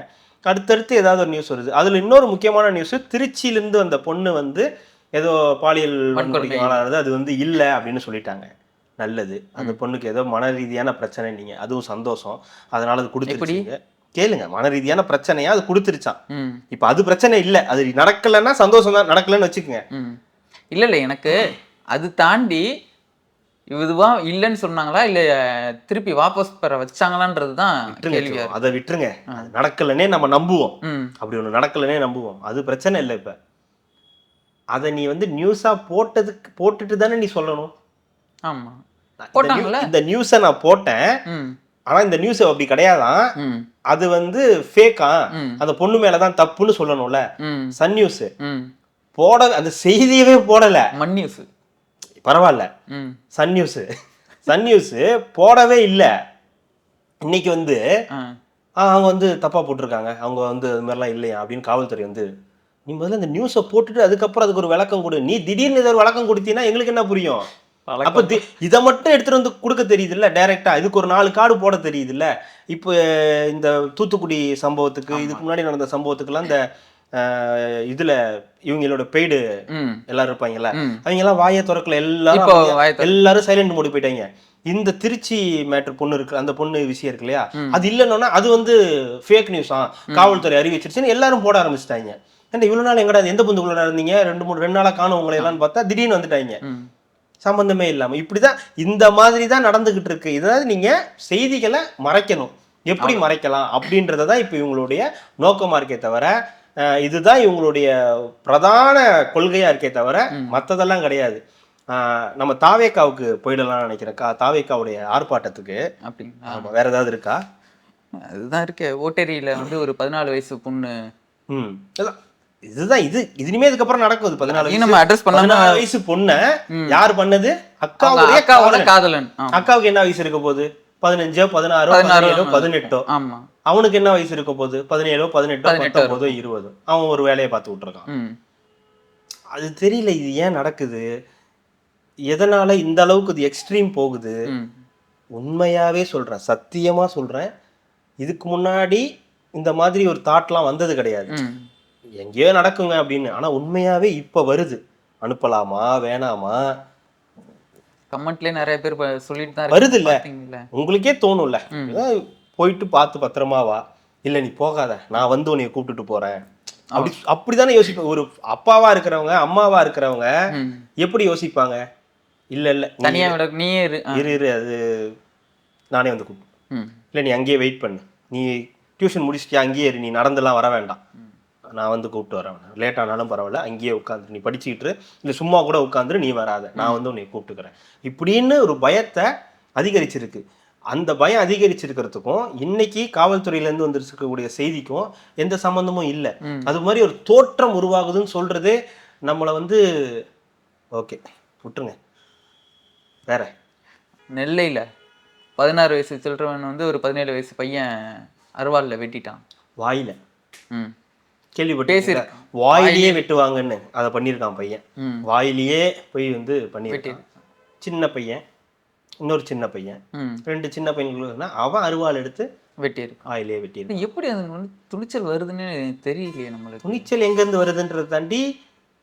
அடுத்தடுத்து ஏதாவது ஒரு நியூஸ் வருது. அதுல இன்னொரு முக்கியமான நியூஸ், திருச்சியிலிருந்து அந்த பொண்ணு வந்து ஏதோ பாலியல் வன்கொடுமைக்கு ஆளானது, அது வந்து இல்லை அப்படின்னு சொல்லிட்டாங்க. நல்லது, அந்த பொண்ணுக்கு ஏதோ மன ரீதியான பிரச்சனை, நீங்க அதுவும் சந்தோஷம். அதனால அது கொடுத்துருச்சீங்க. கேளுங்க, மன ரீதியான பிரச்சனையா அது கொடுத்துருச்சான். இப்ப அது பிரச்சனை இல்லை, அது நடக்கலன்னா சந்தோஷம் தான், நடக்கலன்னு வச்சுக்கோங்க. இல்ல எனக்கு அது தாண்டி இதுவா இல்லைன்னு சொன்னாங்களா இல்ல திருப்பி வாபஸ் பெற வச்சாங்களான்றதுதான் கேள்வி. அதை விட்டுருங்க, நடக்கலன்னே நம்ம நம்புவோம். அப்படி ஒண்ணு நடக்கலன்னே நம்புவோம், அது பிரச்சனை இல்லை. இப்ப அதை நீ வந்து நியூஸா போட்டுட்டு தானே நீ சொல்லணும். ஆமா, இந்த நியூஸை நான் போட்டேன், ஆனா இந்த நியூஸ் அப்படி கிடையாதான், அது வந்து ஃபேக்கா, அந்த பொண்ணு மேலதான் தப்புன்னு சொல்லணும்ல. சன் நியூஸ் போட அந்த செய்தியவே போடல, மண் நியூஸ் பரவாயில்ல, சன் நியூஸ் போடவே இல்லை. இன்னைக்கு வந்து அவங்க வந்து தப்பா போட்டிருக்காங்க, அவங்க வந்து அது மாதிரிலாம் இல்லையா அப்படின்னு காவல்துறை வந்து, நீ முதல்ல இந்த நியூஸை போட்டுட்டு அதுக்கப்புறம் அதுக்கு ஒரு விளக்கம் கொடு. நீ திடீர்னு இதை விளக்கம் கொடுத்தீங்கன்னா எங்களுக்கு என்ன புரியும்? அப்ப இதை மட்டும் எடுத்துட்டு வந்து கொடுக்க தெரியுது இல்ல, டைரக்டா இதுக்கு ஒரு 4 கார்டு போட தெரியுது இல்ல. இப்போ இந்த தூத்துக்குடி சம்பவத்துக்கு, இதுக்கு முன்னாடி நடந்த சம்பவத்துக்குலாம் இந்த இதுல இவங்களோட பெய்டு எல்லாரும் இருப்பாங்கல்ல, அவங்க எல்லாம் வாயை திறக்கல, எல்லாரும் சைலண்ட் மோடி போயிட்டாங்க. இந்த திருச்சி மேட்டர் பொண்ணு இருக்கு, அந்த பொண்ணு விஷயம் இருக்கு இல்லையா, அது இல்லைன்னா அது வந்து ஃபேக் நியூஸா, காவல்துறை அறிவிச்சிருச்சுன்னு எல்லாரும் போட ஆரம்பிச்சிட்டாங்க. ஏன்னா இவ்வளவு நாள் எங்கடா எந்த பொந்துக்குள்ள இருந்தீங்க, 2 நாளா காணும் உங்களை எல்லாம் பார்த்தா திடீர்னு வந்துட்டாங்க, சம்பந்தமே இல்லாம. இப்படிதான் இந்த மாதிரி தான் நடந்துகிட்டு இருக்கு. இதாவது நீங்க செய்திகளை மறைக்கணும், எப்படி மறைக்கலாம் அப்படின்றதான் இப்ப இவங்களுடைய நோக்கமா இருக்கே தவிர, இதுதான் இவங்களுடைய பிரதான கொள்கையா இருக்கே தவிர மற்றதெல்லாம் கிடையாது. நம்ம தாவேக்காவுக்கு போயிடலாம்னு நினைக்கிறேன். தாவேக்காவுடைய ஆர்ப்பாட்டத்துக்கு. அப்படிங்களா? ஆமா, வேற ஏதாவது இருக்கா? அதுதான் இருக்கு. ஓட்டேரியில வந்து ஒரு 14 வயசு பொண்ணு. அதான். இதுதான் இனிமே இதுக்கப்புறம் நடக்கும். 14 நம்ம அட்ரஸ் பண்ணாம 14 வயசு பொண்ண யார் பண்ணது? அக்காவோட காதலன். அக்காவுக்கு என்ன வயசு இருக்க போகுது? 15, 16, 17, 18. ஆமா. அவனுக்கு என்ன வயசு இருக்க போகுது? 17, 18, 19, 20. அவன் ஒரு வேலையை பார்த்து விட்டுருக்கான். அது தெரியல இது ஏன் நடக்குது, எதனால இந்த அளவுக்கு இது எக்ஸ்ட்ரீம் போகுது. உண்மையாவே சொல்றேன், சத்தியமா சொல்றேன், இதுக்கு முன்னாடி இந்த மாதிரி ஒரு தாட்லாம் வந்தது கிடையாது. எங்கேயோ நடக்குங்க அப்படின்னு. ஆனா உண்மையாவே இப்ப வருது. அனுப்பலாமா வேணாமா? கமெண்ட்லயே நிறைய பேர் சொல்லிட்டு தான் வருது இல்ல, உங்களுக்கே தோணும்ல, போயிட்டு பார்த்து பத்திரமா வா, இல்ல நீ போகாத, நான் வந்து உன்னைய கூப்பிட்டுட்டு போறேன், அப்படிதானே யோசிப்பேன். ஒரு அப்பாவா இருக்கிறவங்க அம்மாவா இருக்கிறவங்க எப்படி யோசிப்பாங்க? இல்ல இல்ல தனியா விட நீயே இரு, அது நானே வந்து கூப்பிட்டு, இல்ல நீ அங்கேயே வெயிட் பண்ணு, நீ டியூஷன் முடிச்சுட்டியா, அங்கேயே இரு, நீ நடந்துலாம் வர வேண்டாம், நான் வந்து கூப்பிட்டு வரேன், லேட் ஆனாலும் பரவாயில்ல, அங்கேயே உட்காந்து நீ படிச்சுக்கிட்டு, இல்லை சும்மா கூட உட்காந்துரு, நீ வராத, நான் வந்து உன்னை கூப்பிட்டுக்கிறேன், இப்படின்னு ஒரு பயத்தை அதிகரிச்சிருக்கு. அந்த பயம் அதிகரிச்சிருக்கிறதுக்கும் இன்னைக்கு காவல்துறையிலேருந்து வந்துருக்கக்கூடிய செய்திக்கும் எந்த சம்மந்தமும் இல்லை. அது மாதிரி ஒரு தோற்றம் உருவாகுதுன்னு சொல்றதே நம்மளை வந்து ஓகே விட்டுருங்க. வேற நெல்லையில 16 வயசு சில்ட்ரன் வந்து ஒரு 17 வயசு பையன் அருவாள்ல வெட்டிட்டான். வாயில கேள்விப்பட்டு வாயிலேயே வெட்டுவாங்கன்னு அதை பண்ணியிருக்கான் பையன். வாயிலேயே போய் வந்து பண்ணியிருக்கான். சின்ன பையன், இன்னொரு சின்ன பையன், 2 சின்ன பையன்களுக்கு அவன் அருவாள் எடுத்து வெட்டியிருக்கான், வாயிலேயே வெட்டியிருக்கான். எப்படி அது துணிச்சல் வருதுன்னு தெரியலையே நம்மளுக்கு. துணிச்சல் எங்கேருந்து வருதுன்றதை தாண்டி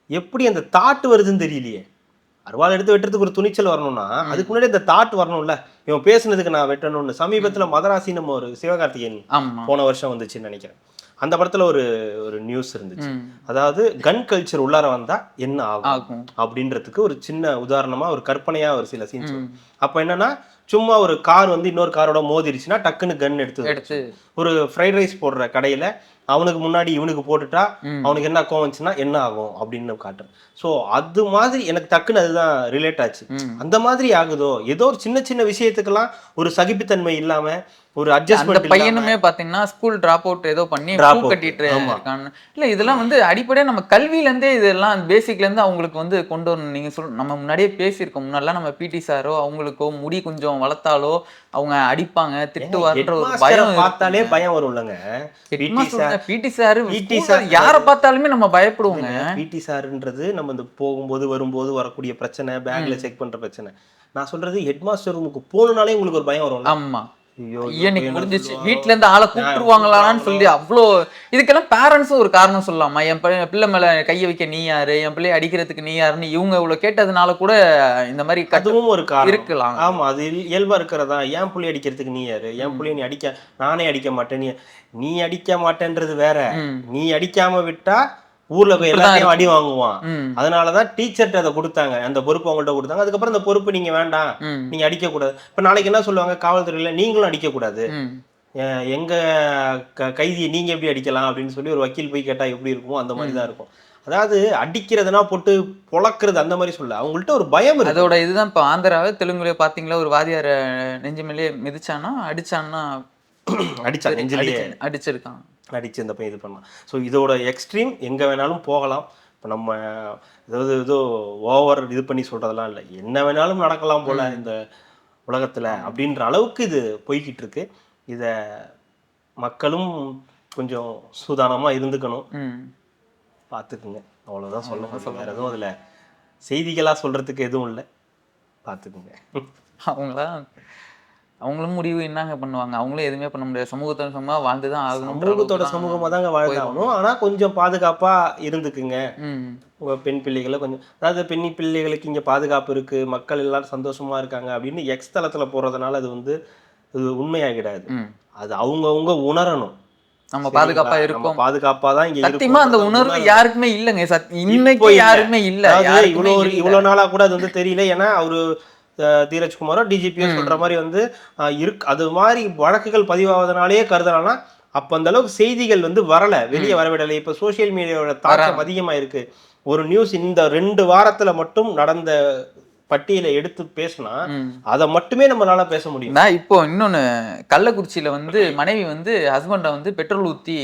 எப்படி அந்த தாட்டு வருதுன்னு தெரியலையே. அருவாள் எடுத்து வெட்டுறதுக்கு ஒரு துணிச்சல் வரணும்னா அதுக்கு முன்னாடி இந்த தாட் வரணும்ல. இவன் பேசுனதுக்கு நான் வெட்டணும்னு. சமீபத்துல மதராசி நம்ம ஒரு சிவகார்த்திகேயன் போன வருஷம் வந்துச்சுன்னு நினைக்கிறேன், அந்த படத்துல ஒரு நியூஸ் இருந்துச்சு. அதாவது கன் கல்ச்சர் உள்ளார வந்தா என்ன ஆகும் அப்படின்றதுக்கு ஒரு சின்ன உதாரணமா ஒரு கற்பனையா ஒரு சில சீன்ஸ். அப்ப என்னன்னா, சும்மா ஒரு கார் வந்து இன்னொரு காரோட மோதிருச்சுன்னா டக்குன்னு கன் எடுத்து ஒரு ஃப்ரைட் ரைஸ் போடுற கடையில அவனுக்கு முன்னாடி இவனுக்கு போட்டுட்டா அவனுக்கு என்ன கோவம் வந்துச்சுன்னா என்ன ஆகும் அப்படின்னு காட்டுறேன். ஸோ அது மாதிரி எனக்கு டக்குன்னு அதுதான் ரிலேட் ஆச்சு. அந்த மாதிரி ஆகுதோ, ஏதோ ஒரு சின்ன சின்ன விஷயத்துக்கெல்லாம் ஒரு சகிப்புத்தன்மை இல்லாம ஒரு அட்ஜஸ்ட்மென்ட். அந்த பையனுமே பாத்தீங்கன்னா ஸ்கூல் டிராப் அவுட் ஏதோ பண்ணி கட்டிட்டு இருக்காங்க. இல்ல இதெல்லாம் வந்து அடிப்படையா நம்ம கல்வியில இருந்தே இதெல்லாம் பேசிக்ல இருந்து அவங்களுக்கு வந்து கொண்டு வரணும். நீங்க நம்ம முன்னாடியே பேசியிருக்கோம். முன்னாடிலாம் நம்ம பிடி சாரோ அவங்களுக்கோ முடி கொஞ்சம் வளர்த்தாலோ அவங்க அடிப்பாங்க, திட்டுவார்ன்ற ஒரு பயம் பார்த்தாலே பயம் வரும்லங்க. பிடி சார் யாரை பார்த்தாலுமே நம்ம பயப்படுவோங்க. பிடி சார்ன்றது நம்ம இந்த போகும்போது வரும்போது வரக்கூடிய பிரச்சனை, பேக்ல செக் பண்ற பிரச்சனை. நான் சொல்றது ஹெட் மாஸ்டர் ரூமுக்கு போகணும்னாலே உங்களுக்கு ஒரு பயம் வரும். ஆமா, முடிஞ்சிச்சு, வீட்டுல இருந்து ஆளை கூப்பிட்டுருவாங்களான்னு சொல்லி அவ்வளோ. இதுக்கெல்லாம் பேரண்ட்ஸும் ஒரு காரணம் சொல்லலாமா? என் பிள்ளை மேல கைய வைக்க நீ யாரு, என் பிள்ளைய அடிக்கிறதுக்கு நீ யாருன்னு இவங்க இவ்வளவு கேட்டதுனால கூட இந்த மாதிரி அதுவும் ஒரு காரணம் இருக்கலாம். ஆமா, அது இயல்பா இருக்கிறதா. என் பிள்ளை அடிக்கிறதுக்கு நீ யாரு, என் பிள்ளைய நீ அடிக்க, நானே அடிக்க மாட்டேன், நீ அடிக்க மாட்டேன்றது வேற. நீ அடிக்காம விட்டா ஊர்ல போய் எல்லாத்தையும் அடி வாங்குவான். அதனாலதான் டீச்சர்ட்ட அதை கொடுத்தாங்க, அந்த பொறுப்பு அவங்கள்ட்ட கொடுத்தாங்க. அதுக்கப்புறம் இந்த பொறுப்பு நீங்க வேண்டாம், நீங்க அடிக்க கூடாது. இப்ப நாளைக்கு என்ன சொல்லுவாங்க காவல்துறையில, நீங்களும் அடிக்க கூடாது, எங்க கைதியை நீங்க எப்படி அடிக்கலாம் அப்படின்னு சொல்லி ஒரு வக்கீல் போய் கேட்டா எப்படி இருக்குமோ அந்த மாதிரிதான் இருக்கும். அதாவது அடிக்கிறதுனா போட்டு பொழக்கிறது அந்த மாதிரி சொல்ல, அவங்கள்ட்ட ஒரு பயம் இருக்கு. அதோட இதுதான் இப்ப ஆந்திராவே தெலுங்குல பாத்தீங்களா, ஒரு வாதியார நெஞ்சு மேலே மிதிச்சானா அடிச்சான்னா அடிச்சா நெஞ்சிலேயே அடிச்சிருக்கான், அடிச்சு இந்த பையன் இது பண்ணலாம். ஸோ இதோட எக்ஸ்ட்ரீம் எங்கே வேணாலும் போகலாம். இப்போ நம்ம ஏதோ ஓவர் இது பண்ணி சொல்கிறதெல்லாம் இல்லை, என்ன வேணாலும் நடக்கலாம் போல் இந்த உலகத்தில் அப்படின்ற அளவுக்கு இது போய்கிட்டு இருக்கு. இதை மக்களும் கொஞ்சம் சூதானமாக இருந்துக்கணும், பார்த்துக்குங்க. அவ்வளோதான் சொல்ல. வேறு எதுவும் அதில் செய்திகளாக சொல்கிறதுக்கு எதுவும் இல்லை, பார்த்துக்குங்க. அவங்களும் முடிவு என்னங்க பண்ணுவாங்க, அவங்களும் எதுவுமே பண்ண முடியாது. சமூகத்தோட சமூகமாக வாழ்ந்துதான் ஆகணும், சமூகத்தோட சமூகமாக தாங்க வாழ்ந்தாகணும். ஆனால் கொஞ்சம் பாதுகாப்பாக இருந்துக்குங்க. உங்கள் பெண் பிள்ளைகளை கொஞ்சம், அதாவது பெண் பிள்ளைகளுக்கு இங்கே பாதுகாப்பு இருக்குது, மக்கள் எல்லாரும் சந்தோஷமாக இருக்காங்க அப்படின்னு எக்ஸ் தளத்தில் போடுறதுனால அது வந்து இது உண்மையாகிடாது. அது அவங்கவுங்க உணரணும், நம்ம பாதுகாப்பா இருக்கோம், பாதுகாப்பா தான் இங்க சத்தியமா அந்த உணர்வு யாருக்குமே இல்லைங்க. இன்னைக்கு யாருக்குமே இல்ல. இவ்வளவு நாளா கூட அது வந்து தெரியல. ஏன்னா அவரு தீரஜ்குமாரோ டிஜிபியோ சொல்ற மாதிரி வந்து அது மாதிரி வழக்குகள் பதிவாவதனாலேயே கருதுறாங்கன்னா அப்ப அந்த அளவுக்கு செய்திகள் வந்து வரல, வெளியே வரவிடலை. இப்ப சோசியல் மீடியாவோட தாக்கம் அதிகமா இருக்கு. ஒரு நியூஸ் இந்த 2 வாரத்துல மட்டும் நடந்த பட்டியலை எடுத்து பேசினா அதை மட்டுமே நம்மளால பேச முடியும். நான் இப்போ இன்னொன்னு, கள்ளக்குறிச்சியில வந்து மனைவி வந்து ஹஸ்பண்டை வந்து பெட்ரோல் ஊற்றி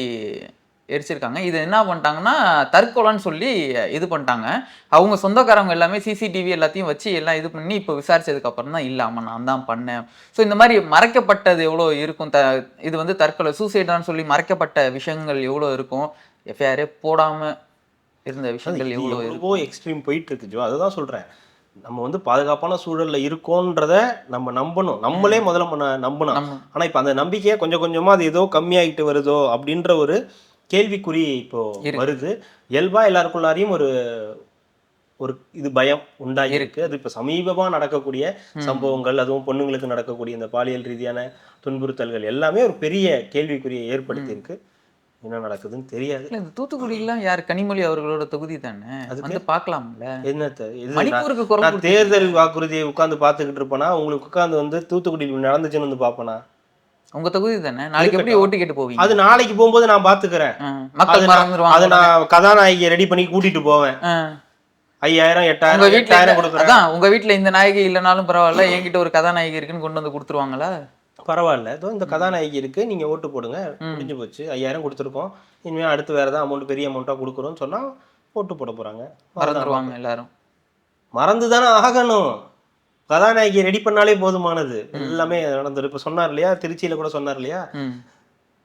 எரிச்சிருக்காங்க. இது என்ன பண்ணிட்டாங்கன்னா தற்கொலைன்னு சொல்லி இது பண்ணிட்டாங்க. அவங்க சொந்தக்காரங்க எல்லாமே சிசிடிவி எல்லாத்தையும் வச்சு எல்லாம் இது பண்ணி இப்போ விசாரிச்சதுக்கு அப்புறம் தான் இல்லாம நான் தான் பண்ணேன். ஸோ இந்த மாதிரி மறைக்கப்பட்டது எவ்வளோ இருக்கும், இது வந்து தற்கொலை சூசைடான்னு சொல்லி மறைக்கப்பட்ட விஷயங்கள் எவ்வளோ இருக்கும், எஃப்ஐஆரே போடாம இருந்த விஷயங்கள் எவ்வளோ இருக்கும். எக்ஸ்ட்ரீம் போயிட்டு இருக்கு ஜோ. அதுதான் சொல்றேன், நம்ம வந்து பாதுகாப்பான சூழல்ல இருக்கோன்றத நம்ம நம்பணும். நம்மளே முதல்ல நம்பணும். ஆனா இப்ப அந்த நம்பிக்கையை கொஞ்சம் கொஞ்சமா அது ஏதோ கம்மியாகிட்டு வருதோ அப்படின்ற ஒரு கேள்விக்குறி இப்போ வருது. இயல்பா எல்லாருக்குள்ளாரையும் ஒரு ஒரு இது பயம் உண்டாகி இருக்கு. அது இப்ப சமீபமா நடக்கக்கூடிய சம்பவங்கள், அதுவும் பொண்ணுங்களுக்கு நடக்கக்கூடிய இந்த பாலியல் ரீதியான துன்புறுத்தல்கள் எல்லாமே ஒரு பெரிய கேள்விக்குறியை ஏற்படுத்தி இருக்கு. என்ன நடக்குதுன்னு தெரியாது. இந்த தூத்துக்குடியெல்லாம் யார், கனிமொழி அவர்களோட தொகுதி தானே, வந்து பார்க்கலாம்ல. என்னத்த நான் தேர்தல் வாக்குறுதியை உட்கார்ந்து பார்த்துக்கிட்டு இருப்பேனா, உங்களுக்கு உட்கார்ந்து வந்து தூத்துக்குடியில் நடந்துச்சுன்னு வந்து பார்ப்பேனா? உங்க தொகுதி தானே, நாளைக்கு எப்படி ஓட்டு கேட்டு போவீங்க? அது நாளைக்கு போகும்போது நான் பாத்துக்கிறேன். மக்கள் மறந்துடுவாங்க. அது நான் கதாநாயகியை ரெடி பண்ணி கூட்டிட்டு போவேன். 5000 8000 8000 கொடுக்குறேன். அதான் உங்க வீட்டுல இந்த நாயகி இல்லைனாலும் பரவாயில்ல, என்கிட்ட ஒரு கதாநாயகி இருக்குன்னு கொண்டு வந்து கொடுத்துருவாங்களா? பரவாயில்ல, இதோ இந்த கதாநாயகி இருக்கு, நீங்க ஓட்டு போடுங்க, முடிஞ்சு போச்சு. 5000 கொடுத்துருக்கோம், இனிமே அடுத்து வேற ஏதாவது அமௌண்ட் பெரிய அமௌண்ட்டா கொடுக்குறோம்னு சொன்னா ஓட்டு போட போறாங்க. மறந்துடுவாங்க எல்லாரும். மறந்துதானே ஆகணும். கதாநாயகியை ரெடி பண்ணாலே போதுமானது. எல்லாமே நடந்துடும். இப்ப சொன்னார் இல்லையா, திருச்சியில கூட சொன்னார் இல்லையா,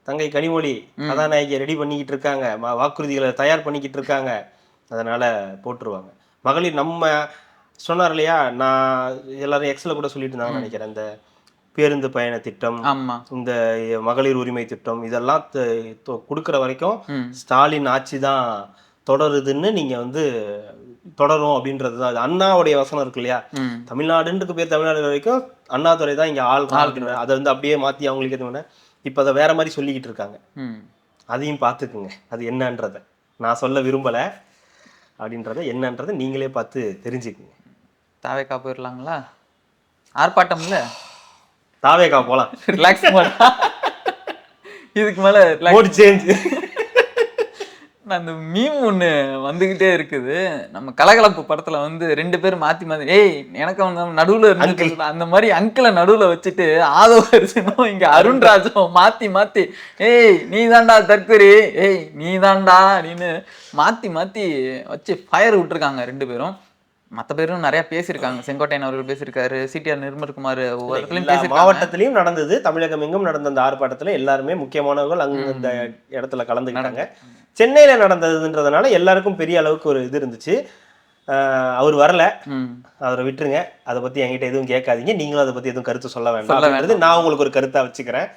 தங்கை கனிமொழி கதாநாயகியை ரெடி பண்ணிக்கிட்டு இருக்காங்க, வாக்குறுதிகளை தயார் பண்ணிக்கிட்டு இருக்காங்க, அதனால போட்டுருவாங்க. மகளிர் நம்ம சொன்னார் இல்லையா, நான் எல்லாரும் எக்ஸ்ல கூட சொல்லிட்டு இருந்தாங்கன்னு நினைக்கிறேன், இந்த பேருந்து பயண திட்டம், இந்த மகளிர் உரிமை திட்டம், இதெல்லாம் கொடுக்குற வரைக்கும் ஸ்டாலின் ஆட்சி தான் தொடருதுன்னு நீங்க வந்து தொடரும் அப்படின்றதுதான். அது அண்ணாவுடைய வசனம் இருக்கு இல்லையா, தமிழ்நாடுன்றதுக்கு பேர் தமிழ்நாடு வரைக்கும் அண்ணாதுரை தான் இங்க ஆள். அதை வந்து அப்படியே மாத்தி அவங்களுக்கு எதுவும் இப்ப அதை வேற மாதிரி சொல்லிக்கிட்டு இருக்காங்க. அதையும் பார்த்துக்குங்க, அது என்னன்றத நான் சொல்ல விரும்பல. அப்படின்றத என்னன்றதை நீங்களே பார்த்து தெரிஞ்சுக்குங்க. தாவேக்கா போயிடலாங்களா? ஆர்ப்பாட்டம் இல்ல, தாவேக்கா போலாம். ரிலாக்ஸ் இதுக்கு மேல சேஞ்ச். அந்த மீம் ஒண்ணு வந்துகிட்டே இருக்குது. நம்ம கலகலப்பு படத்துல வந்து 2 பேர் மாத்தி மாத்தி, ஏய் எனக்கு வந்து நடுவுல இருந்து அந்த மாதிரி அங்கிளை நடுவுல வச்சுட்டு ஆதவர்ஜனும் இங்க அருண்ராஜும் மாத்தி மாத்தி, ஏய் நீ தாண்டா தற்கொலை, ஏய் நீ தாண்டா அப்படின்னு மாத்தி மாத்தி வச்சு ஃபயர் விட்டுருக்காங்க 2 பேரும். மற்ற பேரும் நிறைய பேசியிருக்காங்க. செங்கோட்டையன் அவர்கள் பேசியிருக்காரு, சிடிஆர் நிர்மல்குமார் மாவட்டத்திலையும் நடந்தது. தமிழகம் எங்கும் நடந்த அந்த ஆர்ப்பாட்டத்துல எல்லாருமே முக்கியமானவர்கள் அங்க இந்த இடத்துல கலந்துக்கிட்டாங்க. சென்னையில நடந்ததுன்றதுனால எல்லாருக்கும் பெரிய அளவுக்கு ஒரு இது இருந்துச்சு. அவர் வரல, அவரை விட்டுருங்க, அதை பத்தி என்கிட்ட எதுவும் கேட்காதீங்க, நீங்களும் அதை பத்தி எதுவும் கருத்து சொல்ல வேண்டாம். நான் உங்களுக்கு ஒரு கருத்தா வச்சுக்கிறேன்.